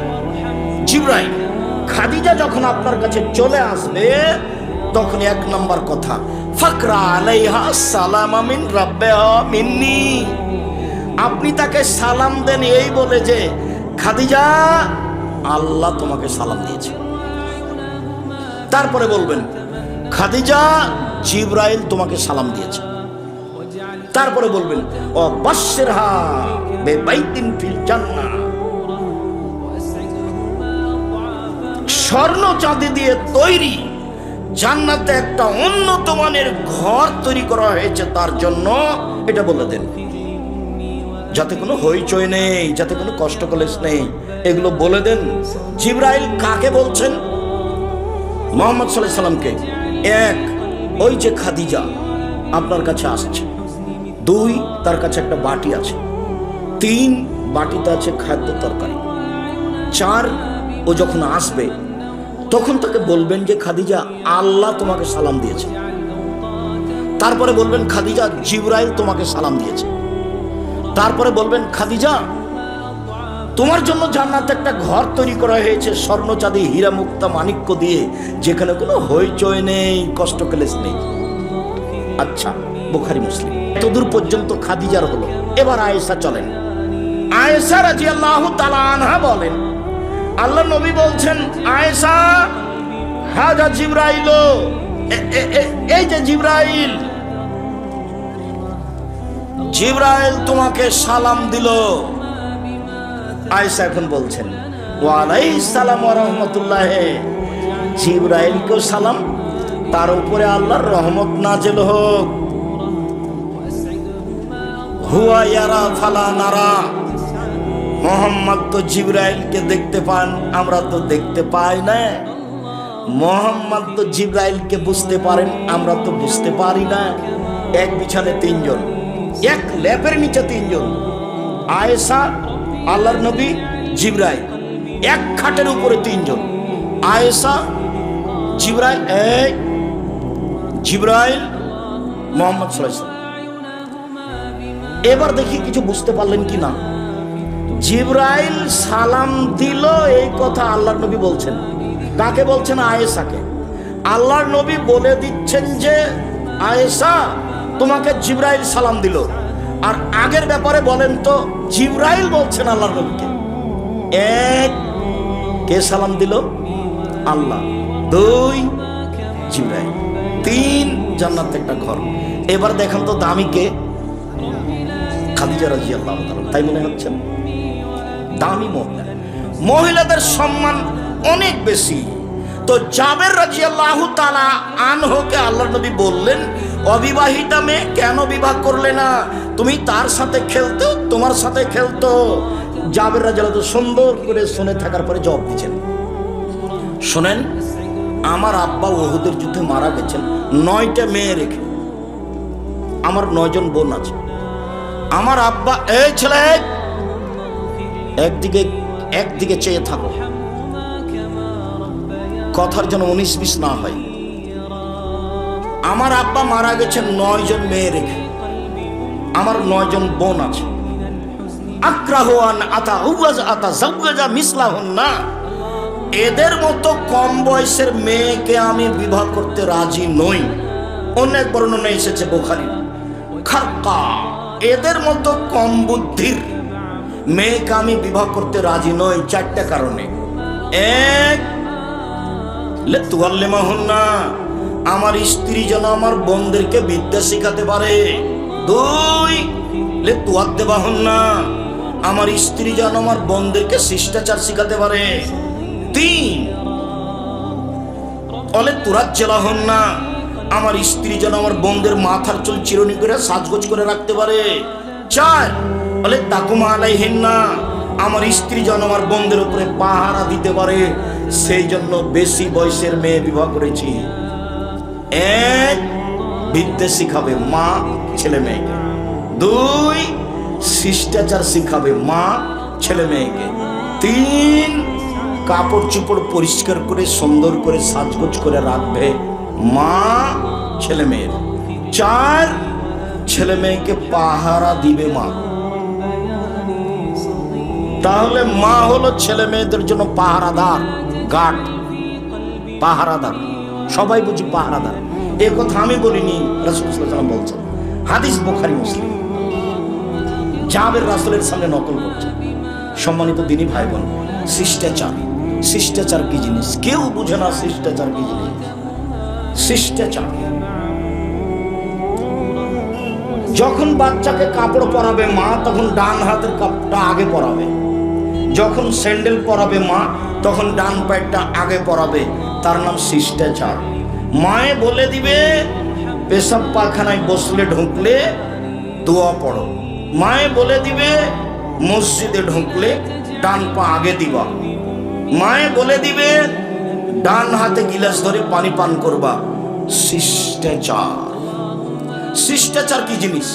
জিবরাইল। খাদিজা যখন আপনার কাছে চলে আসবে তখন এক নম্বর কথা, ফাকরা আলাইহা সালামা মিন রাব্বিহা মিন্নি, আপনি তাকে সালাম দেন এই বলে যে খাদিজা আল্লাহ তোমাকে সালাম দিয়েছে। তারপরে বলবেন খাদিজা জিবরাইল তোমাকে সালাম দিয়েছে। তারপরে বলবেন ও বাশশিরহা বিবাইতিন ফিল জান্নাহ, স্বর্ণ চাঁদি দিয়ে তৈরি জান্নাতে একটা উন্নত মানের ঘর তৈরি করা হয়েছে তার জন্য, এটা বলে দেন, যাতে কোনো হইচই নেই, যাতে কোনো কষ্ট কলেশ নেই, এগুলো বলে দেন। জিবরাইল কাকে বলছেন? মুহাম্মদ সাল্লাল্লাহু আলাইহি সাল্লামকে। এক, ওই যে খাদিজা আপনার কাছে আসছে। দুই, তার কাছে একটা বাটি আছে। তিন, বাটিতে আছে খাদ্য তরকারি। চার, ও যখন আসবে তখন তাকে বলবেন যে খাদিজা আল্লাহ তোমাকে সালাম দিয়েছে। তারপরে বলবেন খাদিজা জিবরাইল তোমাকে সালাম দিয়েছে। তারপরে বলবেন খাদিজা তোমার জন্য জান্নাতে একটা ঘর তৈরি করা হয়েছে স্বর্ণ চাঁদি হীরা মুক্তা মাণিক্য দিয়ে, যেখানে কোনো হইচই নেই, কষ্ট ক্লেশ নেই। আচ্ছা, বুখারী মুসলিম। এতদূর পর্যন্ত খাদিজার হলো। এবার আয়েশা চলেন। আয়েশা রাদিয়াল্লাহু তাআলা আনহা বলেন, আল্লাহ নবী বলছেন আয়েশা হাজা জিবরাইল, এই যে জিবরাইল, জিবরাইল তোমাকে সালাম দিল। আয়েশা এখন বলছেন ওয়া আলাইহিস সালাম ওয়া রাহমাতুল্লাহ, জিবরাইলকেও সালাম, তার উপরে আল্লাহর রহমত নাযিল হোক। হুয়া ইয়ারা ফালা নারা, মুহাম্মদ তো জিবরাইলকে দেখতে পান, আমরা তো দেখতে পাই না। মুহাম্মদ তো জিবরাইলকে বুঝতে পারেন, আমরা তো বুঝতে পারি না। এক বিছানে তিনজন, এক লেপের নিচে তিনজন, আয়েশা, আল্লাহর নবী, জিবরাইল। এক খাটের উপরে তিনজন, আয়েশা, জিবরাইল, জিবরাইল, মুহাম্মদ সাল্লাল্লাহু আলাইহি ওয়াসাল্লাম। এবার দেখি কিছু বুঝতে পারলেন কি না। জিবরাইল সালাম দিল, এই কথা আল্লাহর নবী বলছেন। কাকে বলছেন? আয়েশাকে। আল্লাহর নবী বলে দিচ্ছেন যে আয়েশা তোমাকে জিবরাইল সালাম দিল। আর আগের ব্যাপারে বলেন তো, জিবরাইল বলছেন আল্লাহর নবীকে। এক, কে সালাম দিল? আল্লাহ। দুই, জিবরাইল। তিন, জান্নাতে একটা ঘর। এবার দেখেন তো দামি কে? খাদিজা রাদিয়াল্লাহু তাআলা। তাই মনে হচ্ছে দামি মহিলা, মহিলাদের সম্মান অনেক বেশি। তো জাবের রাদিয়াল্লাহু তাআলা আনহুকে আল্লাহর নবী বললেন, অবিবাহিতা মেয়ে কেন বিবাহ করলে না? তুমি তার সাথে খেলতো, তোমার সাথে খেলতো। জাবের রাদিয়াল্লাহু সুন্দর করে শুনে থাকার পরে জবাব দিচ্ছেন, শোনেন, আমার আব্বা উহুদের যুদ্ধে মারা গেছেন 9টা মেয়ে রেখে, আমার 9 জন বোন আছে। আমার আব্বা, এই ছেলে একদিকে চেয়ে থাকো, কথার যেন 19-20 না হয়। আমার আব্বা মারা গেছেন 9 জন মেয়ে রেখে, আমার 9 জন বোন আছে। আক্রাহু আন আতাউওয়াজ আতাজাওয়াজা মিসলাহুন্না, এদের মতো কম বয়সের মেয়েকে আমি বিবাহ করতে রাজি নই। অনেক বর্ণনা এসেছে বুখারী। খারকা, এদের মতো কম বুদ্ধির মেয়েকে আমি বিবাহ করতে রাজি নই 4টা কারণে। এক, লেতুয়াল্লিমাহুন্না, আমার স্ত্রী যেন আমার বোনদেরকে বিদ্যা শিখাতে পারে। 2, লেতুয়াদ্দেবাহুন্না, আমার স্ত্রী যেন আমার বোনদেরকে শিষ্টাচার শিখাতে পারে। 3, অলেতুরাজ্জালাহুন্না, আমার স্ত্রী যেন আমার বোনদের মাথার চুল চিরুনি করে সাজগোজ করে রাখতে পারে। 4, অলেতাকুমা আলাইহিন্না, আমার স্ত্রী যেন আমার বোনদের উপরে পাহারা দিতে পারে। সেই জন্য বেশি বয়সের মেয়ে বিবাহ করেছি। 1, বিদ্যা শিখাবে মা ছেলে মেয়েকে। 2, শিষ্টাচার শিখাবে মা ছেলে মেয়েকে। 3, কাপড় চোপড় পরিষ্কার করে সুন্দর করে সাজগোজ করে রাখবে মা ছেলে মেয়ের। 4, ছেলে মেয়েকে পাহারা দিবে মা। তাহলে মা হলো ছেলে মেয়েদের জন্য পাহারাদার, গার্ড, পাহারাদার। সবাই বুঝি পাহারাদার, এ কথা আমি বলিনি, রাসূল সাল্লাল্লাহু আলাইহি ওয়াসাল্লাম বলছেন। হাদিস বুখারী মুসলিম। জাবের রাসূলের সামনে নকল করছে। সম্মানিত দিনী ভাই বোন, শিষ্টাচার, শিষ্টাচার কি জিনিস কেউ বুঝে না। শিষ্টাচার কি জিনিস? শিষ্টাচার, যখন বাচ্চাকে কাপড় পরাবে মা তখন ডান হাতের কাপড়টা আগে পরাবে। যখন স্যান্ডেল পরাবে মা তখন ডান পায়েরটা আগে পরাবে। তার নাম শিষ্টাচার। মায়ে বলে দিবে পেশাব পায়খানায় বসলে ঢুকলে দোয়া পড়ো। মায়ে বলে দিবে মসজিদে ঢুকলে ডান পা আগে দিবা। মায়ে বলে দিবে ডান হাতে গিলাস ধরে পানি পান করবা। শিষ্টাচার, শিষ্টাচার কি জিনিস?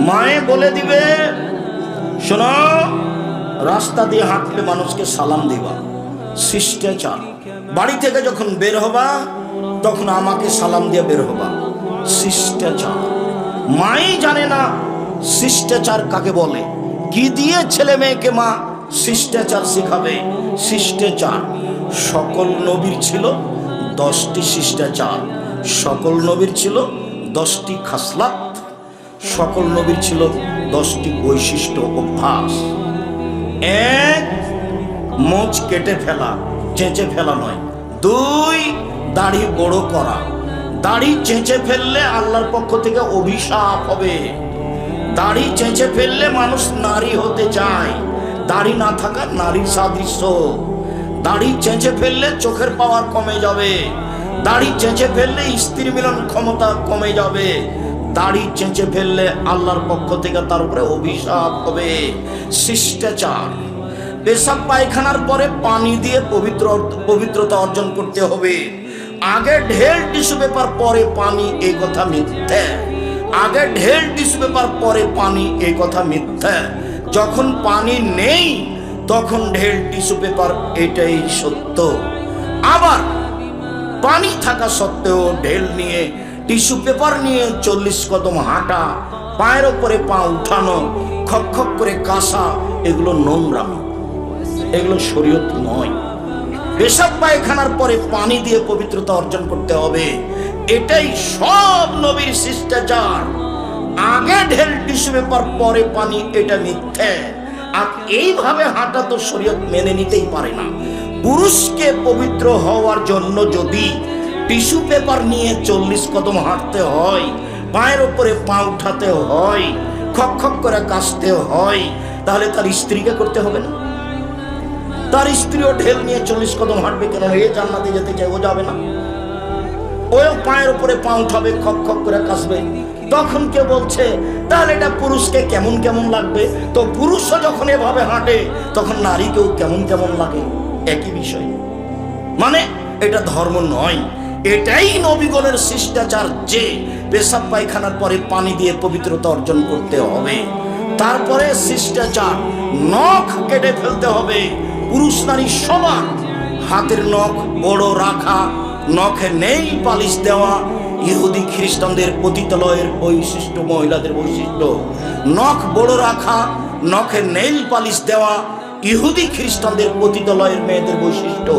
মায়ে বলে দিবে শোনো, রাস্তা দিয়ে হাঁটলে মানুষকে সালাম দিবা। শিষ্টাচার। বাড়ি থেকে যখন বের হবা তখন আমাকে সালাম দিয়ে বের হবা। শিষ্টাচার। মাই জানে না শিষ্টাচার কাকে বলে। কি দিয়ে ছেলে মেয়েকে মা শিষ্টাচার শিখাবে? শিষ্টাচার। সকল নবীর ছিল 10টি শিষ্টাচার, সকল নবীর ছিল 10টি খাসলাত, সকল নবীর ছিল 10টি বৈশিষ্ট্য, অভ্যাস। 1, মোচ কেটে ফেলা, চেঁচে ফেলা নয়। 2, দাড়ি বড় করা। দাড়ি চেঁচে ফেললে আল্লাহর পক্ষ থেকে অভিশাপ হবে। দাড়ি চেঁচে ফেললে মানুষ নারী হতে চায়, দাড়ি না থাকা নারীর সাদৃশ্য। দাড়ি চেঁচে ফেললে চোখের পাওয়ার কমে যাবে। দাড়ি চেঁচে ফেললে স্ত্রী মিলন ক্ষমতা কমে যাবে। দাড়ি চেঁচে ফেললে আল্লাহর পক্ষ থেকে তার উপরে অভিশাপ হবে। শিষ্টাচার। পেশাব পায়খানার পরে পানি দিয়ে পবিত্রতা অর্জন করতে হবে। আগে ঢেল টিস্যু পেপার পরে পানি, এই কথা মিথ্যা। আগে ঢেল টিস্যু পেপার পরে পানি, এই কথা মিথ্যা। যখন পানি নেই তখন ঢেল টিস্যু পেপার, এটাই সত্য। আবার পানি থাকা সত্ত্বেও ঢেল নিয়ে টিস্যু পেপার নিয়ে 40 কদম হাঁটা, পায়ের ওপরে পা উঠানো, খক খক করে কাশা, এগুলো নোংরা, এগুলো শরীয়ত নয়। পেশাব পায়খানার পরে পানি দিয়ে পবিত্রতা অর্জন করতে হবে, এটাই সব নবীর শিষ্টাচার। আগে ঢেল টিস্যু পেপার পরে পানি, এটা মিথ্যে। আর এইভাবে হাঁটা তো শরীয়ত মেনে নিতেই পারে না। পুরুষকে পবিত্র হওয়ার জন্য যদি টিস্যু পেপার নিয়ে 40 কদম হাঁটতে হয়, পায়ের ওপরে পা উঠাতে হয়, খক খক করে কাশতে হয়, তাহলে তার স্ত্রীকে করতে হবে না? তার স্ত্রীও ঢেল নিয়ে 40 কদম হাঁটবে কেন? এ জান্নাতে যেতে চায়, ও যাবে না? ও পায়ের উপরে পা উঠাবে, খক খক করে কাশবে। তখন কে বলছে তাহলে এটা পুরুষকে কেমন কেমন লাগবে? তো পুরুষও যখন এভাবে হাঁটে তখন নারীকেও কেমন কেমন লাগে, একই বিষয়। মানে এটা ধর্ম নয়, এটাই নবীগণের শিষ্টাচার যে পেশাব পায়খানার পরে পানি দিয়ে পবিত্রতা অর্জন করতে হবে। তারপরে শিষ্টাচার, নখ কেটে ফেলতে হবে। পুরুষ নারী সমান। হাতের নখ বড় রাখা, নখে নেইল পালিশ দেওয়া ইহুদি খ্রিস্টানদের পতিতালয়ের বৈশিষ্ট্য, মহিলাদের বৈশিষ্ট্য। নখ বড় রাখা, নখে নেইল পালিশ দেওয়া ইহুদি খ্রিস্টানদের পতিতালয়ের মেয়েদের বৈশিষ্ট্য।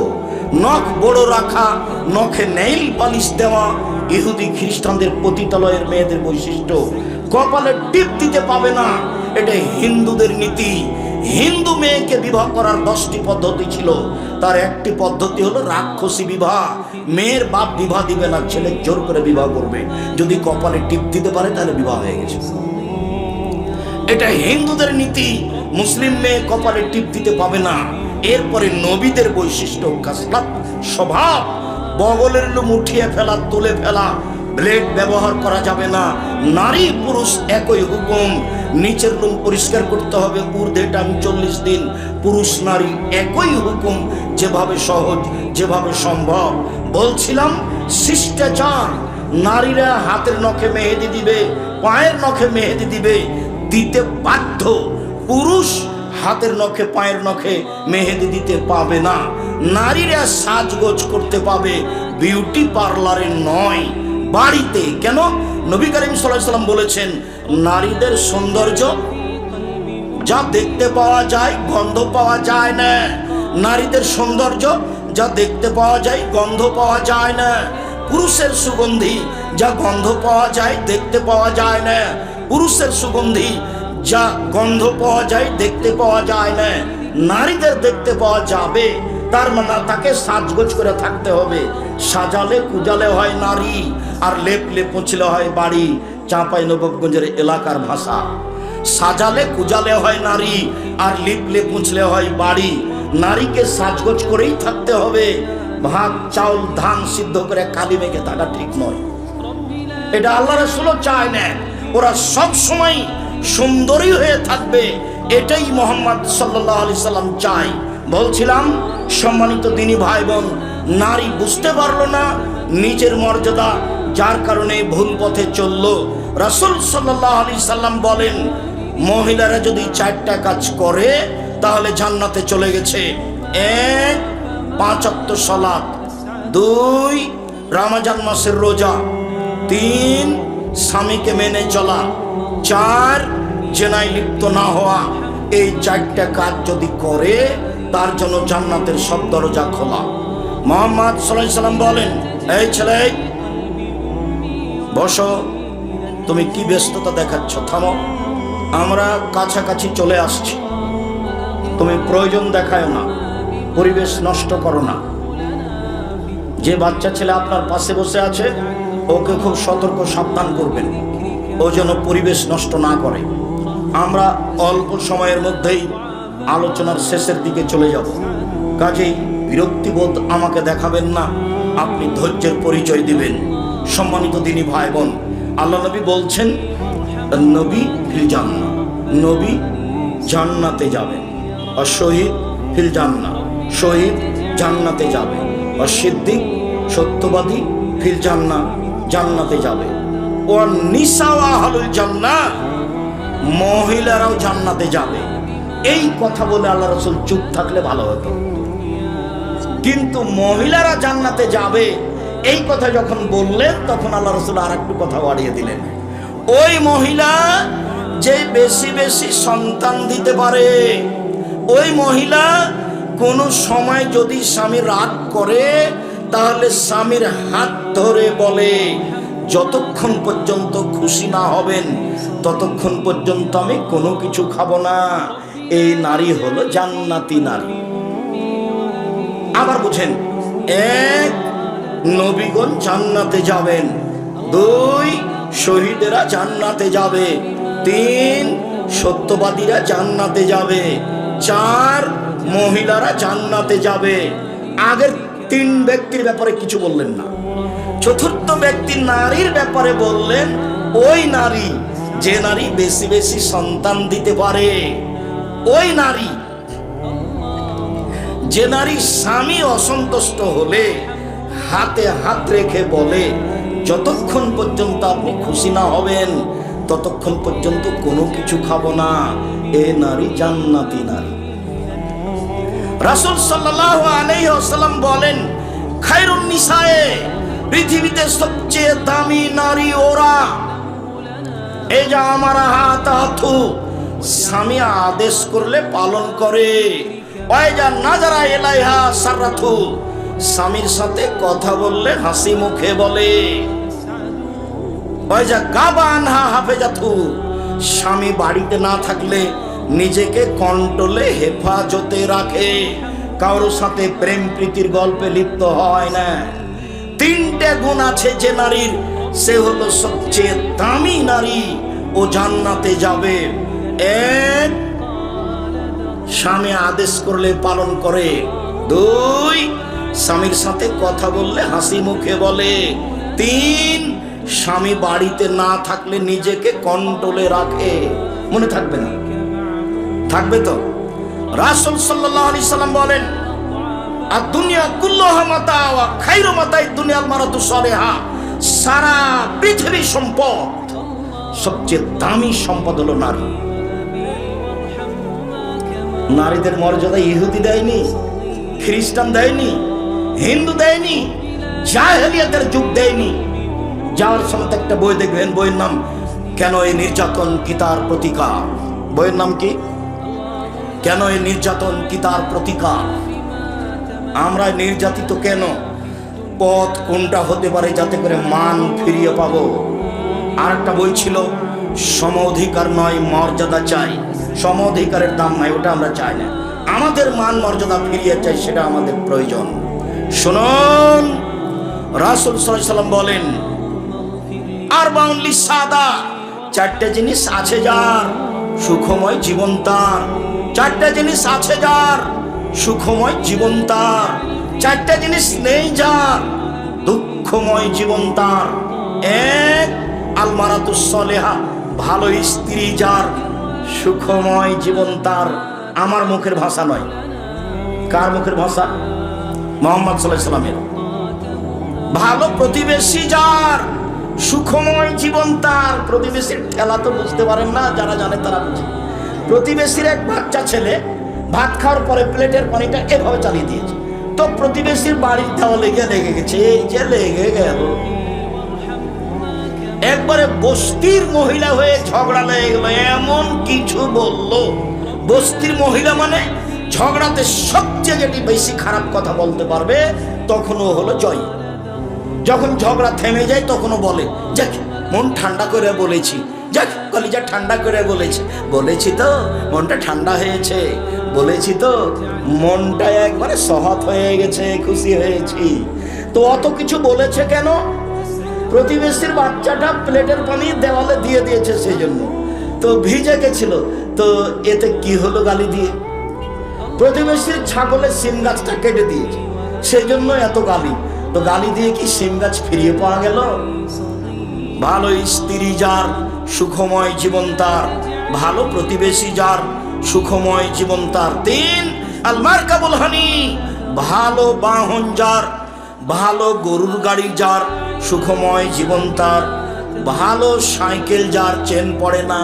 নখ বড় রাখা, নখে নেইল পালিশ দেওয়া ইহুদি খ্রিস্টানদের পতিতালয়ের মেয়েদের বৈশিষ্ট্য। কপালে টিপ দিতে পাবে না, এটা হিন্দুদের নীতি। হিন্দু মেয়েকে বিবাহ করার 10টি পদ্ধতি ছিল, তার একটি পদ্ধতি হলো রাক্ষসী বিবাহ। মেয়ের বাপ বিবাহ দিবে না, ছেলে জোর করে বিবাহ করবে। যদি কপালে টিপ দিতে পারে তাহলে বিবাহ হয়ে গেছে। এটা হিন্দুদের নীতি। মুসলিম মেয়ে কপালে টিপ দিতে পাবে না। এরপরে নবীদের বৈশিষ্ট্য, খাসলাত, স্বভাব। বগলের লোম উঠিয়ে ফেলা, তুলে ফেলা, ব্লেড ব্যবহার করা যাবে না। নারী পুরুষ একই হুকুম। নিচের লোম পরিষ্কার করতে হবে ঊর্ধ্বে টান 40 দিন। পুরুষ নারী একই হুকুম, যেভাবে সহজ, যেভাবে সম্ভব। বলছিলাম শিষ্টাচার। নারীরা হাতের নখে মেহেদি দিবে, পায়ের নখে মেহেদি দিবে, দিতে বাধ্য। পুরুষ হাতের নখে পায়ের নখে মেহেদি দিতে পাবে না। নারীরা সাজগোজ করতে পাবে, বিউটি পার্লারে নয়, বাড়িতে। কেন? নবী করিম সাল্লাল্লাহু আলাইহি ওয়াসাল্লাম বলেছেন, নারীদের সৌন্দর্য যা দেখতে পাওয়া যায়, গন্ধ পাওয়া যায় না। নারীদের সৌন্দর্য যা দেখতে পাওয়া যায়, গন্ধ পাওয়া যায় না। পুরুষের সুগন্ধি যা গন্ধ পাওয়া যায়, দেখতে পাওয়া যায় না। পুরুষের সুগন্ধি যা গন্ধ পাওয়া যায়, দেখতে পাওয়া যায় না। নারীদের দেখতে পাওয়া যাবে, তার মানে তাকে সাজগোজ করে থাকতে হবে। সাজালে কুজালে হয় নারী, আর লেপলে পুছলে হয় বাড়ি। চাঁপাইনবাবগঞ্জের এলাকার ভাষা। সাজালে কুজালে হয় নারী, আর লিপলে পুছলে হয় বাড়ি। নারীকে সাজগোজ করেই থাকতে হবে। ভাত চাউল ধান সিদ্ধ করে কালি মেখে থাকা ঠিক নয়। এটা আল্লাহ রাসূলও চায় না। ওরা সব সময় সুন্দরী হয়ে থাকবে, এটাই মুহাম্মদ সাল্লাল্লাহু আলাইহি সাল্লাম চায়। বলছিলাম সম্মানিত দিনী ভাই বোন, নারী বুঝতে পারলো না নিজের মর্যাদা, যার কারণে ভুল পথে চলল। রাসূল সাল্লাল্লাহু আলাইহি সাল্লাম বলেন, মহিলারা যদি 4টা কাজ করে তাহলে জান্নাতে চলে গেছে। 1, 5 ওয়াক্ত সালাত, 2, রমজান মাসের রোজা, 3, স্বামীকে মেনে চলা, 4, জেনায় লিপ্ত না হওয়া। এই 4টা কাজ যদি করে তার জন্য জান্নাতের সব দরজা খোলা। মুহাম্মদ সাল্লাল্লাহু আলাইহি সাল্লাম বলেন, এই ছেলে বসো, তুমি কি ব্যস্ততা দেখাচ্ছ? থামো, আমরা কাছাকাছি চলে আসছি। তুমি প্রয়োজন দেখায় না, পরিবেশ নষ্ট করো না। যে বাচ্চা ছেলে আপনার পাশে বসে আছে, ওকে খুব সতর্ক সাবধান করবেন, ও যেন পরিবেশ নষ্ট না করে। আমরা অল্প সময়ের মধ্যেই আলোচনার শেষের দিকে চলে যাব। কাজেই বিরক্তিবোধ আমাকে দেখাবেন না, আপনি ধৈর্যের পরিচয় দিবেন। সম্মানিত দিনী ভাই বোন, আল্লাহ নবী বলছেন, নবী ফিল জান্নাহ, নবী জান্নাতে যাবেন। আর শহীদ ফিল জান্নাহ, শহীদ জান্নাতে যাবে। আর সিদ্দিক সত্যবাদী ফিল জান্নাহ, জান্নাতে যাবে। ও নিসা আহলুল জান্নাহ, মহিলারাও জান্নাতে যাবে। এই কথা বলে আল্লাহ রাসূল চুপ থাকলে ভালো হতো, কিন্তু মহিলারা জান্নাতে যাবে এই কথা যখন বললেন, তখন আল্লাহ রাসূল আর একটু কথা বাড়িয়ে দিলেন। ওই মহিলা যে বেশি বেশি সন্তান দিতে পারে, ওই মহিলা কোনো সময় যদি স্বামী রাগ করে, তাহলে স্বামীর হাত ধরে বলে, যতক্ষণ পর্যন্ত খুশি না হবেন ততক্ষণ পর্যন্ত আমি কোনো কিছু খাবো না। এই নারী হলো জান্নাতি নারী। আবার বুঝেন, 1, নবীগণ জান্নাতে যাবেন, 2, শহীদেরা জান্নাতে যাবে, 3, সত্যবাদীরা জান্নাতে যাবে, 4, মহিলারা জান্নাতে যাবে। আগের 3 ব্যক্তির ব্যাপারে কিছু বললেন না। চতুর্থ ব্যক্তি নারীর ব্যাপারে বললেন, ওই নারী যে নারী বেশি বেশি সন্তান দিতে পারে, ওই নারী যে নারী স্বামী অসন্তুষ্ট হলে হাতে হাত রেখে বলে, যতক্ষণ পর্যন্ত আপনি খুশি না হবেন ততক্ষণ পর্যন্ত কোনো কিছু খাবো না। এ নারী জান্নাতি নারী। রাসূল সাল্লাল্লাহু আলাইহি ওয়াসাল্লাম বলেন, খায়রুন নিসায়ে, পৃথিবীতে সবচেয়ে দামি নারী ওরা। এই যে আমার হাত হাতু স্বামী আদেশ করলে পালন করে। ওয়াইজা নাজারা ইলাইহা সাররাথু, স্বামীর সাথে কথা বললে হাসি মুখে বলে। ওয়াইজা গাবা আনহা হাফেজাথু, স্বামী বাড়িতে না থাকলে নিজেকে কন্ট্রোলে হেফাজতে রাখে, কারোর সাথে প্রেম প্রীতির গল্পে লিপ্ত হয় না। তিনটে গুণ আছে যে নারীর, সে হলো সবচেয়ে দামি নারী, ও জান্নাতে যাবে। এক, স্বামী আদেশ করলে পালন করে। দুই, স্বামীর সাথে কথা বললে হাসি মুখে বলে। তিন, স্বামী বাড়িতে না থাকলে নিজেকে কন্ট্রোলে রাখে। মনে থাকবে না? থাকবে তো? রাসূল সাল্লাল্লাহু আলাইহি সাল্লাম বলেন, আর দুনিয়া কুল্লুহা মাতা ওয়া খায়রু মাতাই দুনিয়াল মারাতু সালিহা, সারা পৃথিবীর সম্পদ, সবচেয়ে দামি সম্পদ হলো নারী। নারীদের মর্যাদা ইহুদি দেয়নি, খ্রিস্টান দেয়নি, হিন্দু দেয়নি, জাহেলিয়াতের যুগ দেয়নি। যাওয়ার সময় একটা বই দেখবেন, বইয়ের নাম কেন এই নির্যাতন কি তার প্রতিকার। বইয়ের নাম কি? কেন এই নির্যাতন কি তার প্রতিকার। আমরা নির্যাতিত কেন, পথ কোনটা হতে পারে যাতে করে মান ফিরিয়ে পাবো। আর একটা বই ছিল সম অধিকার নয় মর্যাদা চাই। সম অধিকারের দাম নাই, ওটা আমরা চাই না। আমাদের মান মর্যাদা ফিরিয়ে চাই, সেটা আমাদের প্রয়োজন। শুনুন, রাসূল সাল্লাল্লাহু আলাইহি সাল্লাম বলেন, আরবাউন লিসাদা, চারটে জিনিস আছে যার, সুখময় জীবন তার। চারটে জিনিস আছে যার, সুখময় জীবন তার। চারটে জিনিস নেই যার, দুঃখময় জীবন তার। এক, আল মারাতুস সালেহা, ভালো স্ত্রী যার, সুখময় জীবন তার। আমার মুখের ভাষা নয়, কার মুখের ভাষা? মুহাম্মদ সাল্লাল্লাহু আলাইহি সাল্লামের। ভালো প্রতিবেশী যার, সুখময় জীবন তার। প্রতিবেশীর ঠেলা তো বুঝতে পারেন না, যারা জানে তারা বুঝে। প্রতিবেশীর এক বাচ্চা ছেলে ভাত খাওয়ার পরে প্লেটের পানিটা এভাবে চালিয়ে দিয়েছে, তো প্রতিবেশীর বাড়ির দেওয়ালে গিয়ে লেগে গেছে। এই যে লেগে গেল, একবারে বস্তির মহিলা হয়ে ঝগড়া লেগে গেল, এমন কিছু বললো। বস্তির মহিলা মানে ঝগড়াতে সবচেয়ে যেটি বেশি খারাপ কথা বলতে পারবে, তখনও হলো জয়। যখন ঝগড়া থেমে যায় তখনও বলে, যাক মন ঠান্ডা করে বলেছি, যাক কলিজা ঠান্ডা করে বলেছি, বলেছি তো মনটা ঠান্ডা হয়েছে, বলেছি তো মনটা একবারে সহৎ হয়ে গেছে, খুশি হয়েছি। তো অত কিছু বলেছে কেন? প্রতিবেশীর বাচ্চাটা প্লেটের পানি দেওয়ালে দিয়ে দিয়েছে, সেই জন্য তো ভিজে গেছিল। তো এতে কি হলো? গালি দিয়ে। প্রতিবেশীর ছাগলের সিম গাছটা কেটে দিয়েছে, সেই জন্য এত গালি। তো গালি দিয়ে কি সিম গাছ ফিরিয়ে পাওয়া গেল? ভালো স্ত্রী যার, সুখময় জীবন তার। ভালো প্রতিবেশী যার, সুখময় জীবন তার। তিন, আল মারকাবুল হানি, ভালো বাহন যার, ভালো গরুর গাড়ি যার, সুখময় জীবন তার। ভালো সাইকেল যার, চেন পড়ে না,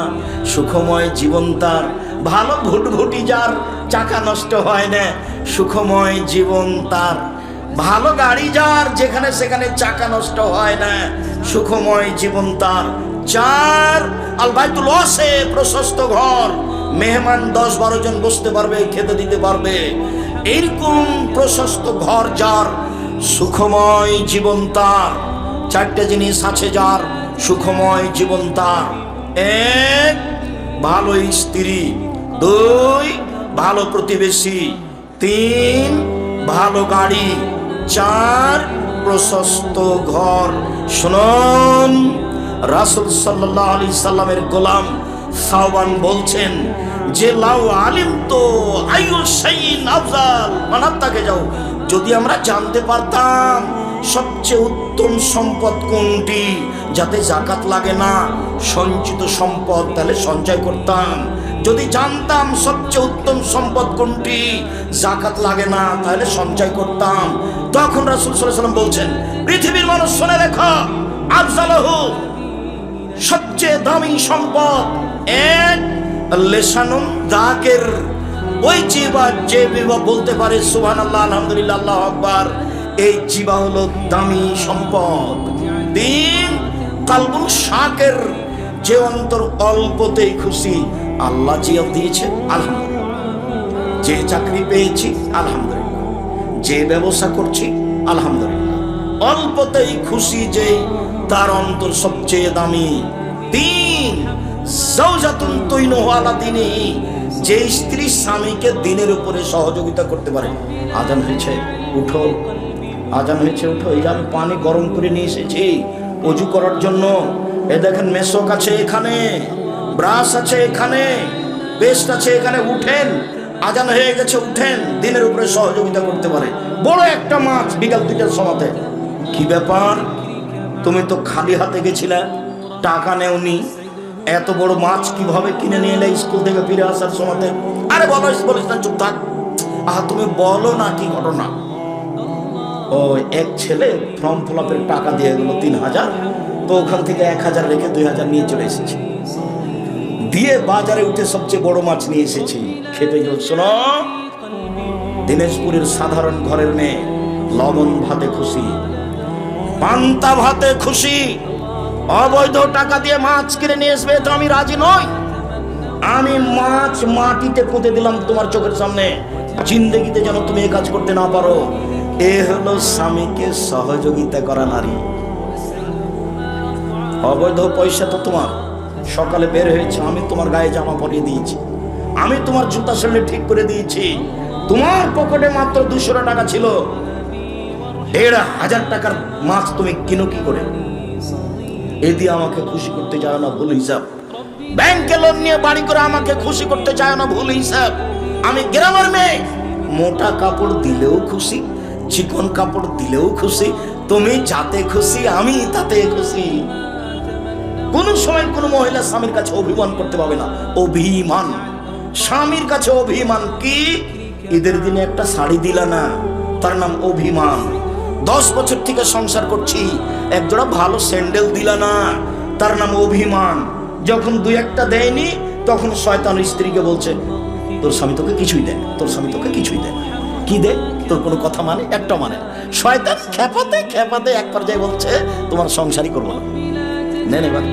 সুখময় জীবন তার। ভালো ভুটভুটি যার, চাকা নষ্ট হয় না, সুখময় জীবন তার। ভালো গাড়ি যার, যেখানে সেখানে চাকা নষ্ট হয় না, সুখময় জীবন তার। চার, আল বাইতুল ওয়াসে, প্রশস্ত ঘর, মেহমান 10-12 জন বসতে পারবে, খেতে দিতে পারবে, এইরকম প্রশস্ত ঘর যার, সুখময় জীবন তার। চারটে জিনিস আছে যার, সুখময় জীবন তার। এক, ভালো স্ত্রী। দুই, ভালো প্রতিবেশী। তিন, ভালো গাড়ি। চার, প্রশস্ত ঘর। শুনুন, রাসূল সাল্লাল্লাহু আলাইহি সাল্লামের গোলাম সাওবান বলছেন যে লাউ আলিম তো আইয়ু শাইইন আফজাল মানাত্তাকে যাও, যদি আমরা জানতে পারতাম সবচেয়ে উত্তম সম্পদ কোনটি, যাতে যাকাত লাগে না, সঞ্চিত সম্পদ, তাহলে সঞ্চয় করতাম। যদি জানতাম সবচেয়ে উত্তম সম্পদ কোনটি, যাকাত লাগে না, তাহলে সঞ্চয় করতাম। তখন রাসূল সাল্লাল্লাহু আলাইহি সাল্লাম বলছেন, পৃথিবীর মানুষ শুনে রেখো, আফজালহু, সবচেয়ে দামি সম্পদ এক, লিসানুন যাকির, ওই জিহ্বা যে জিহ্বা বলতে পারে সুবহানাল্লাহ, আলহামদুলিল্লাহ, আল্লাহু আকবার, এই জিহ্বা হলো দামি সম্পদ। তিন, কালবুন শাকির, যে অন্তর অল্পতেই খুশি, আল্লাহ জিয়াদ দিয়েছে আলহামদুলিল্লাহ, যে চাকরি পেয়েছি আলহামদুলিল্লাহ, যে ব্যবসা করছি আলহামদুলিল্লাহ, অল্পতেই খুশি যে তার অন্তর সবচেয়ে দামি। তিন, যাওজাতুন তুইনুহু আলা দীনিহি, যে স্ত্রী স্বামীকে দিনের উপরে সহযোগিতা করতে পারে। আজান হয়েছে উঠো, আজান হয়েছে উঠো। এই যে আমি পানি গরম করে নিয়ে এসেছি অজু করার জন্য। এ দেখেন মেশক আছে এখানে, ব্রাশ আছে এখানে, পেস্ট আছে এখানে। উঠেন, আজান হয়ে গেছে, উঠেন। দিনের উপরে সহযোগিতা করতে পারে। বড় একটা মাছ বিকাল 2টার সময়তে। কি ব্যাপার, তুমি তো খালি হাতে গেছিলে, টাকা নেওনি, এত বড় মাছ কিভাবে কিনে নিয়ে এলে স্কুল থেকে ফিরে আসার সময়তে? আরে বলো, বলিস না, চুপ থাক। তুমি বলো না কি ঘটনা। ও এক ছেলে ফর্ম ফিল আপের টাকা দিয়ে গেল 3000, তো ওখান থেকে 1000 রেখে 2000 নিয়ে চলে এসেছি, দিয়ে বাজারে উঠে সবচেয়ে বড় মাছ নিয়ে এসেছি খেতে গেল। শোনো, দিনাজপুরের সাধারণ ঘরের মেয়ে লবণ ভাতে খুশি, পান্তা ভাতে খুশি, অবৈধ টাকা দিয়ে মাছ কিনে নিয়ে আসবে তো আমি রাজি নই। আমি মাছ মাটিতে পুঁতে দিলাম তোমার চোখের সামনে, জিন্দেগিতে যেন তুমি এই কাজ করতে না পারো। এ হলো স্বামীকে সহযোগিতা করা নারী। অবৈধ পয়সা তো তোমার, সকালে বের হয়েছে, আমি তোমার গায়ে জামা পরিয়ে দিয়েছি, আমি তোমার জুতা সেলে ঠিক করে দিয়েছি, তোমার পকেটে মাত্র 200 টাকা ছিল, 1500 টাকার মাছ তুমি কিনো কি করে? এ দিয়ে আমাকে খুশি করতে চাও না, ভুল হিসাব। ব্যাংকে লোন নিয়ে বাড়ি করে আমাকে খুশি করতে চাও না, ভুল হিসাব। আমি গ্রামের মেয়ে, মোটা কাপড় দিলেও খুশি, চিকন কাপড় দিলেও খুশি। তুমি যাতে খুশি আমি তাতে খুশি। কোন সময় কোন মহিলা স্বামীর কাছে অভিমান করতে পারবে না। অভিমান, স্বামীর কাছে অভিমান কি? ঈদের দিনে একটা শাড়ি দিলা না, তার নাম অভিমান। 10 বছর থেকে সংসার করছি, একজোড়া ভালো স্যান্ডেল দিলা না, তার নাম অভিমান। যখন 2-1টা দেয়নি, তখন শয়তান স্ত্রীকে বলছে, তোর স্বামী তোকে কিছুই দেয়, তোর স্বামী তোকে কিছুই দেয়। কি দে? তোর কোনো কথা মানে, একটা মানে। শয়তান খেপাতে খেপাতে এক পর্যায়ে বলছে, তোমার সংসারই করবো না। নেন এবার।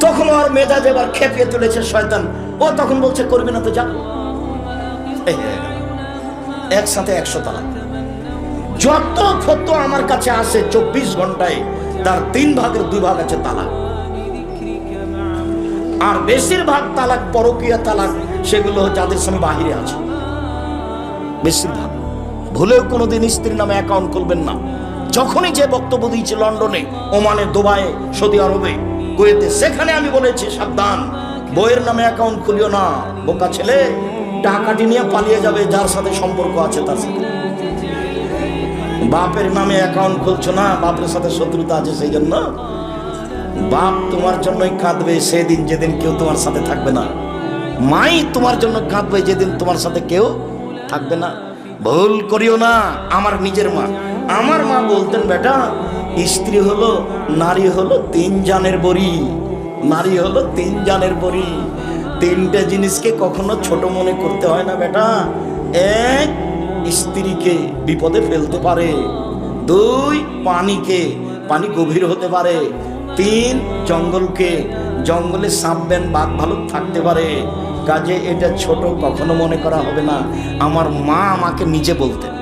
তখন ওর মেজাজ এবার খেপিয়ে তুলেছে শয়তান। ও তখন বলছে, করবি না তো যা। একসাথে 100 তালাক। যত ফতো আমার কাছে আসে 24 ঘন্টায়, তার 3 ভাগের 2 ভাগ আছে তালাক। আর বেশিরভাগ তালাক পরকীয়া তালাক, সেগুলো যাদের স্বামী বাহিরে আছে। বেশিরভাগ। ভুলেও কোনোদিন স্ত্রীর নামে অ্যাকাউন্ট খুলবেন না। যখনই যে বক্তব্য দিয়েছে লন্ডনে, ওমানে, দুবাইয়ে, সৌদি আরবে, কুয়েতে, সেখানে আমি বলেছি সাবধান, বইয়ের নামে অ্যাকাউন্ট খুলিও না। বোকা ছেলে, টাকাটি নিয়ে পালিয়ে যাবে যার সাথে সম্পর্ক আছে তার সাথে। বাপের নামে অ্যাকাউন্ট খুলছো না, বাপের সাথে শত্রুতা আছে, সেই জন্য বাপ তোমার জন্যই কাঁদবে সেদিন যেদিন কেউ তোমার সাথে থাকবে না। মাই তোমার জন্য কাঁদবে যেদিন তোমার সাথে কেউ থাকবে না। ভুল করিও না। আমার নিজের মা, আমার মা বলতেন, বেটা, স্ত্রী হলো, নারী হলো 3 জানের বড়ি। নারী হলো 3 জানের বড়ি। 3টে জিনিসকে কখনো ছোট মনে করতে হয় না বেটা। 1, স্ত্রীকে বিপদে ফেলতে পারে। 2, পানিকে, পানি গভীর হতে পারে। 3, জঙ্গলকে, জঙ্গলে সাপ বেন বাঘ ভালুক থাকতে পারে। কাজে এটা ছোট কখনো মনে করা হবে না। আমার মা আমাকে নিজে বলতেন।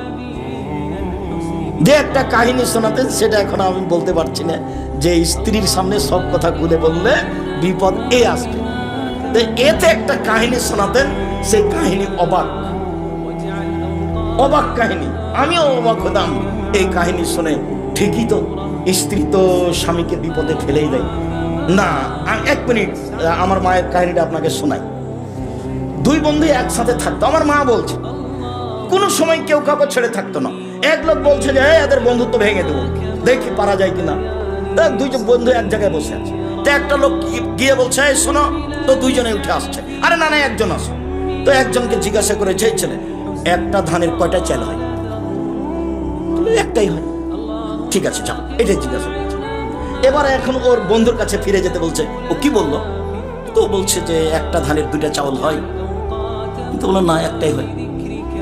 যে একটা কাহিনী শোনাতেন, সেটা এখন আমি বলতে পারছি না, যে স্ত্রীর সামনে সব কথা খুলে বললে বিপদ আসবে। তো এতে একটা কাহিনী শোনাতেন, সেই কাহিনী অবাক অবাক কাহিনী। আমিও অবাক হতাম এই কাহিনী শুনে। ঠিকই তো, স্ত্রী তো স্বামীকে বিপদে ফেলেই দেয় না। 1 মিনিট, আমার মায়ের কাহিনীটা আপনাকে শোনাই। 2 বন্ধু একসাথে থাকতো। আমার মা বলছে, কোনো সময় কেউ কাউকে ছেড়ে থাকতো না। এক লোক বলছে যে এদের বন্ধুত্ব ভেঙে দেবো, দেখি পারা যায় কিনা। 2 বন্ধু এক জায়গায় বসে আছে। তো একটা লোক গিয়ে বলছে, শোনো তো, 2 জনে উঠে আসছে। আরে না না, 1 জন আসো। তো একজনকে জিজ্ঞাসা করে, যে ছেলে, একটা ধানের কয়টা চাল হয়? একটাই হয়। ঠিক আছে, যাও, এটাই জিজ্ঞাসা করছে। এবার এখন ওর বন্ধুর কাছে ফিরে যেতে বলছে। ও কি বললো? তো বলছে যে একটা ধানের 2টা চাউল হয়। তো বললো, না, একটাই হয়।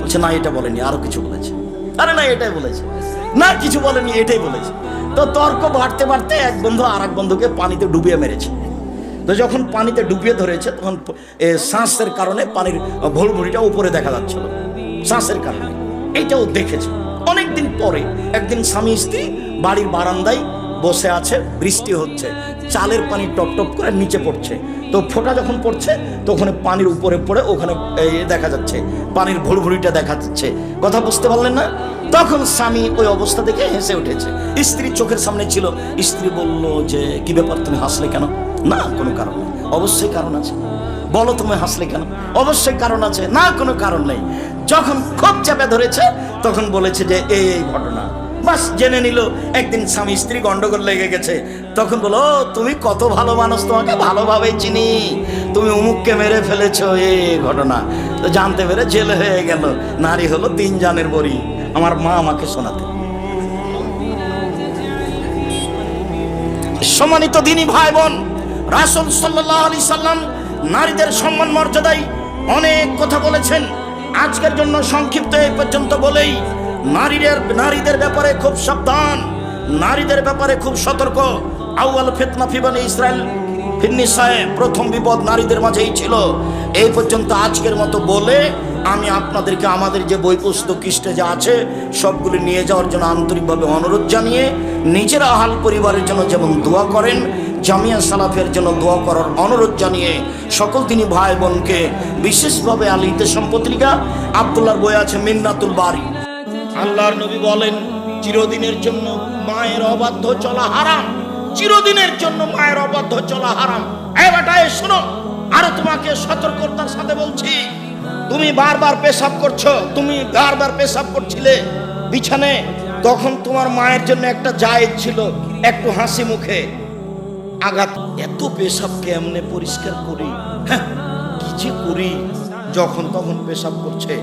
বলছে, না, এটা বলেনি, আরো কিছু বলেছে। আরে না, এটাই বলেছে। না, কিছু বলেনি, এটাই বলেছে। তো তর্ক বাড়তে বাড়তে এক বন্ধু আর এক বন্ধুকে পানিতে ডুবিয়ে মেরেছে। তো যখন পানিতে ডুবিয়ে ধরেছে তখন শ্বাসের কারণে পানির ভুড়ভুড়িটা উপরে দেখা যাচ্ছিল, শ্বাসের কারণে। এইটাও দেখেছে। অনেকদিন পরে একদিন স্বামী স্ত্রী বাড়ির বারান্দায় বসে আছে, বৃষ্টি হচ্ছে, চালের পানি টপ টপ করে নিচে পড়ছে। তো ফোঁটা যখন পড়ছে তখন পানির উপরে পড়ে ওখানে দেখা যাচ্ছে পানির ভুড়ভুড়িটা দেখা যাচ্ছে। কথা বুঝতে পারলেন না? তখন স্বামী ওই অবস্থা দেখে হেসে উঠেছে। স্ত্রী চোখের সামনে ছিল। স্ত্রী বলল যে কি ব্যাপার, তুমি হাসলে কেন? না, কোনো কারণ নেই। অবশ্যই কারণ আছে। বলো তুমি হাসলে কেন? অবশ্যই কারণ আছে। না, কোনো কারণ নেই। যখন খুব চেপে ধরেছে তখন বলেছে যে এই ঘটনা। বাস জেনে নিল একদিন স্বামী স্ত্রী গন্ডগোল লেগে গেছে। তখন বলো তুমি কত ভালো মানুষ, তোমাকে ভালোভাবেই চিনি, তুমি অমুককে মেরে ফেলেছো, এই ঘটনা। তো জানতে পেরে জেল হয়ে গেল। নারী হলো 3 জানের বড়ি। আমার মা আমাকে শোনাতে। সম্মানিত দিনী ভাই বোন, রাসূল সাল্লাল্লাহু আলাইহি সাল্লাম নারীদের সম্মান মর্যাদায় অনেক কথা বলেছেন। আজকের জন্য সংক্ষিপ্ত এই পর্যন্ত বলেই, নারীদের ব্যাপারে খুব সাবধান, নারীদের ব্যাপারে খুব সতর্ক। আউয়াল ফিতনা ফি বনি ইসরাইল ফিন্নিসায়ে, প্রথম বিপদ নারীদের মাঝেই ছিল। এই পর্যন্ত আজকের মতো বলে আমি আপনাদেরকে আমাদের যে বই পুস্তক স্টেজে আছে সবগুলি নিয়ে যাওয়ার জন্য আন্তরিকভাবে অনুরোধ জানিয়ে, নিজের আহাল পরিবারের জন্য যেমন দোয়া করেন, জামিয়া সালাফের জন্য দোয়া করার অনুরোধ জানিয়ে সকল দিনী ভাই বোনকে বিশেষভাবে আল ইতিসাম পত্রিকা আব্দুল্লাহর বই আছে মিন্নাতুল বারি। আল্লাহর নবী বলেন চিরদিনের জন্য মায়ের অবাধ্য চলা হারাম, চিরদিনের জন্য মায়ের অবাধ্য চলা হারাম। এই বেটা শোনো, আরো তোমাকে সতর্কতার সাথে বলছি, তুমি বারবার পেশাব করছো, তুমি বারবার পেশাব করছিলে বিছানে, তখন তোমার মায়ের জন্য একটা জায়েজ ছিল, একটু হাসি মুখে আঘাত। এত পেশাব কেমনে পরিষ্কার করি, হ্যাঁ কি যে করি, যখন তখন পেশাব করছে,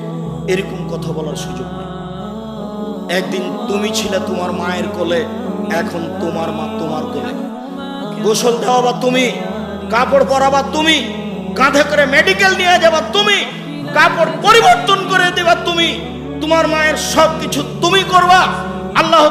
এরকম কথা বলার সুযোগ নেই। একদিন তুমি ছিলে তোমার মায়ের কোলে, এখন তোমার মা তোমার কোলে। গোসল দেওয়া তুমি, কাপড় পরাবা তুমি, কাঁধে করে মেডিকেল নিয়ে যাবা তুমি, কাপড় পরিবর্তন করে দেবা তুমি, তোমার মায়ের সব কিছু তুমি করবা। আল্লাহ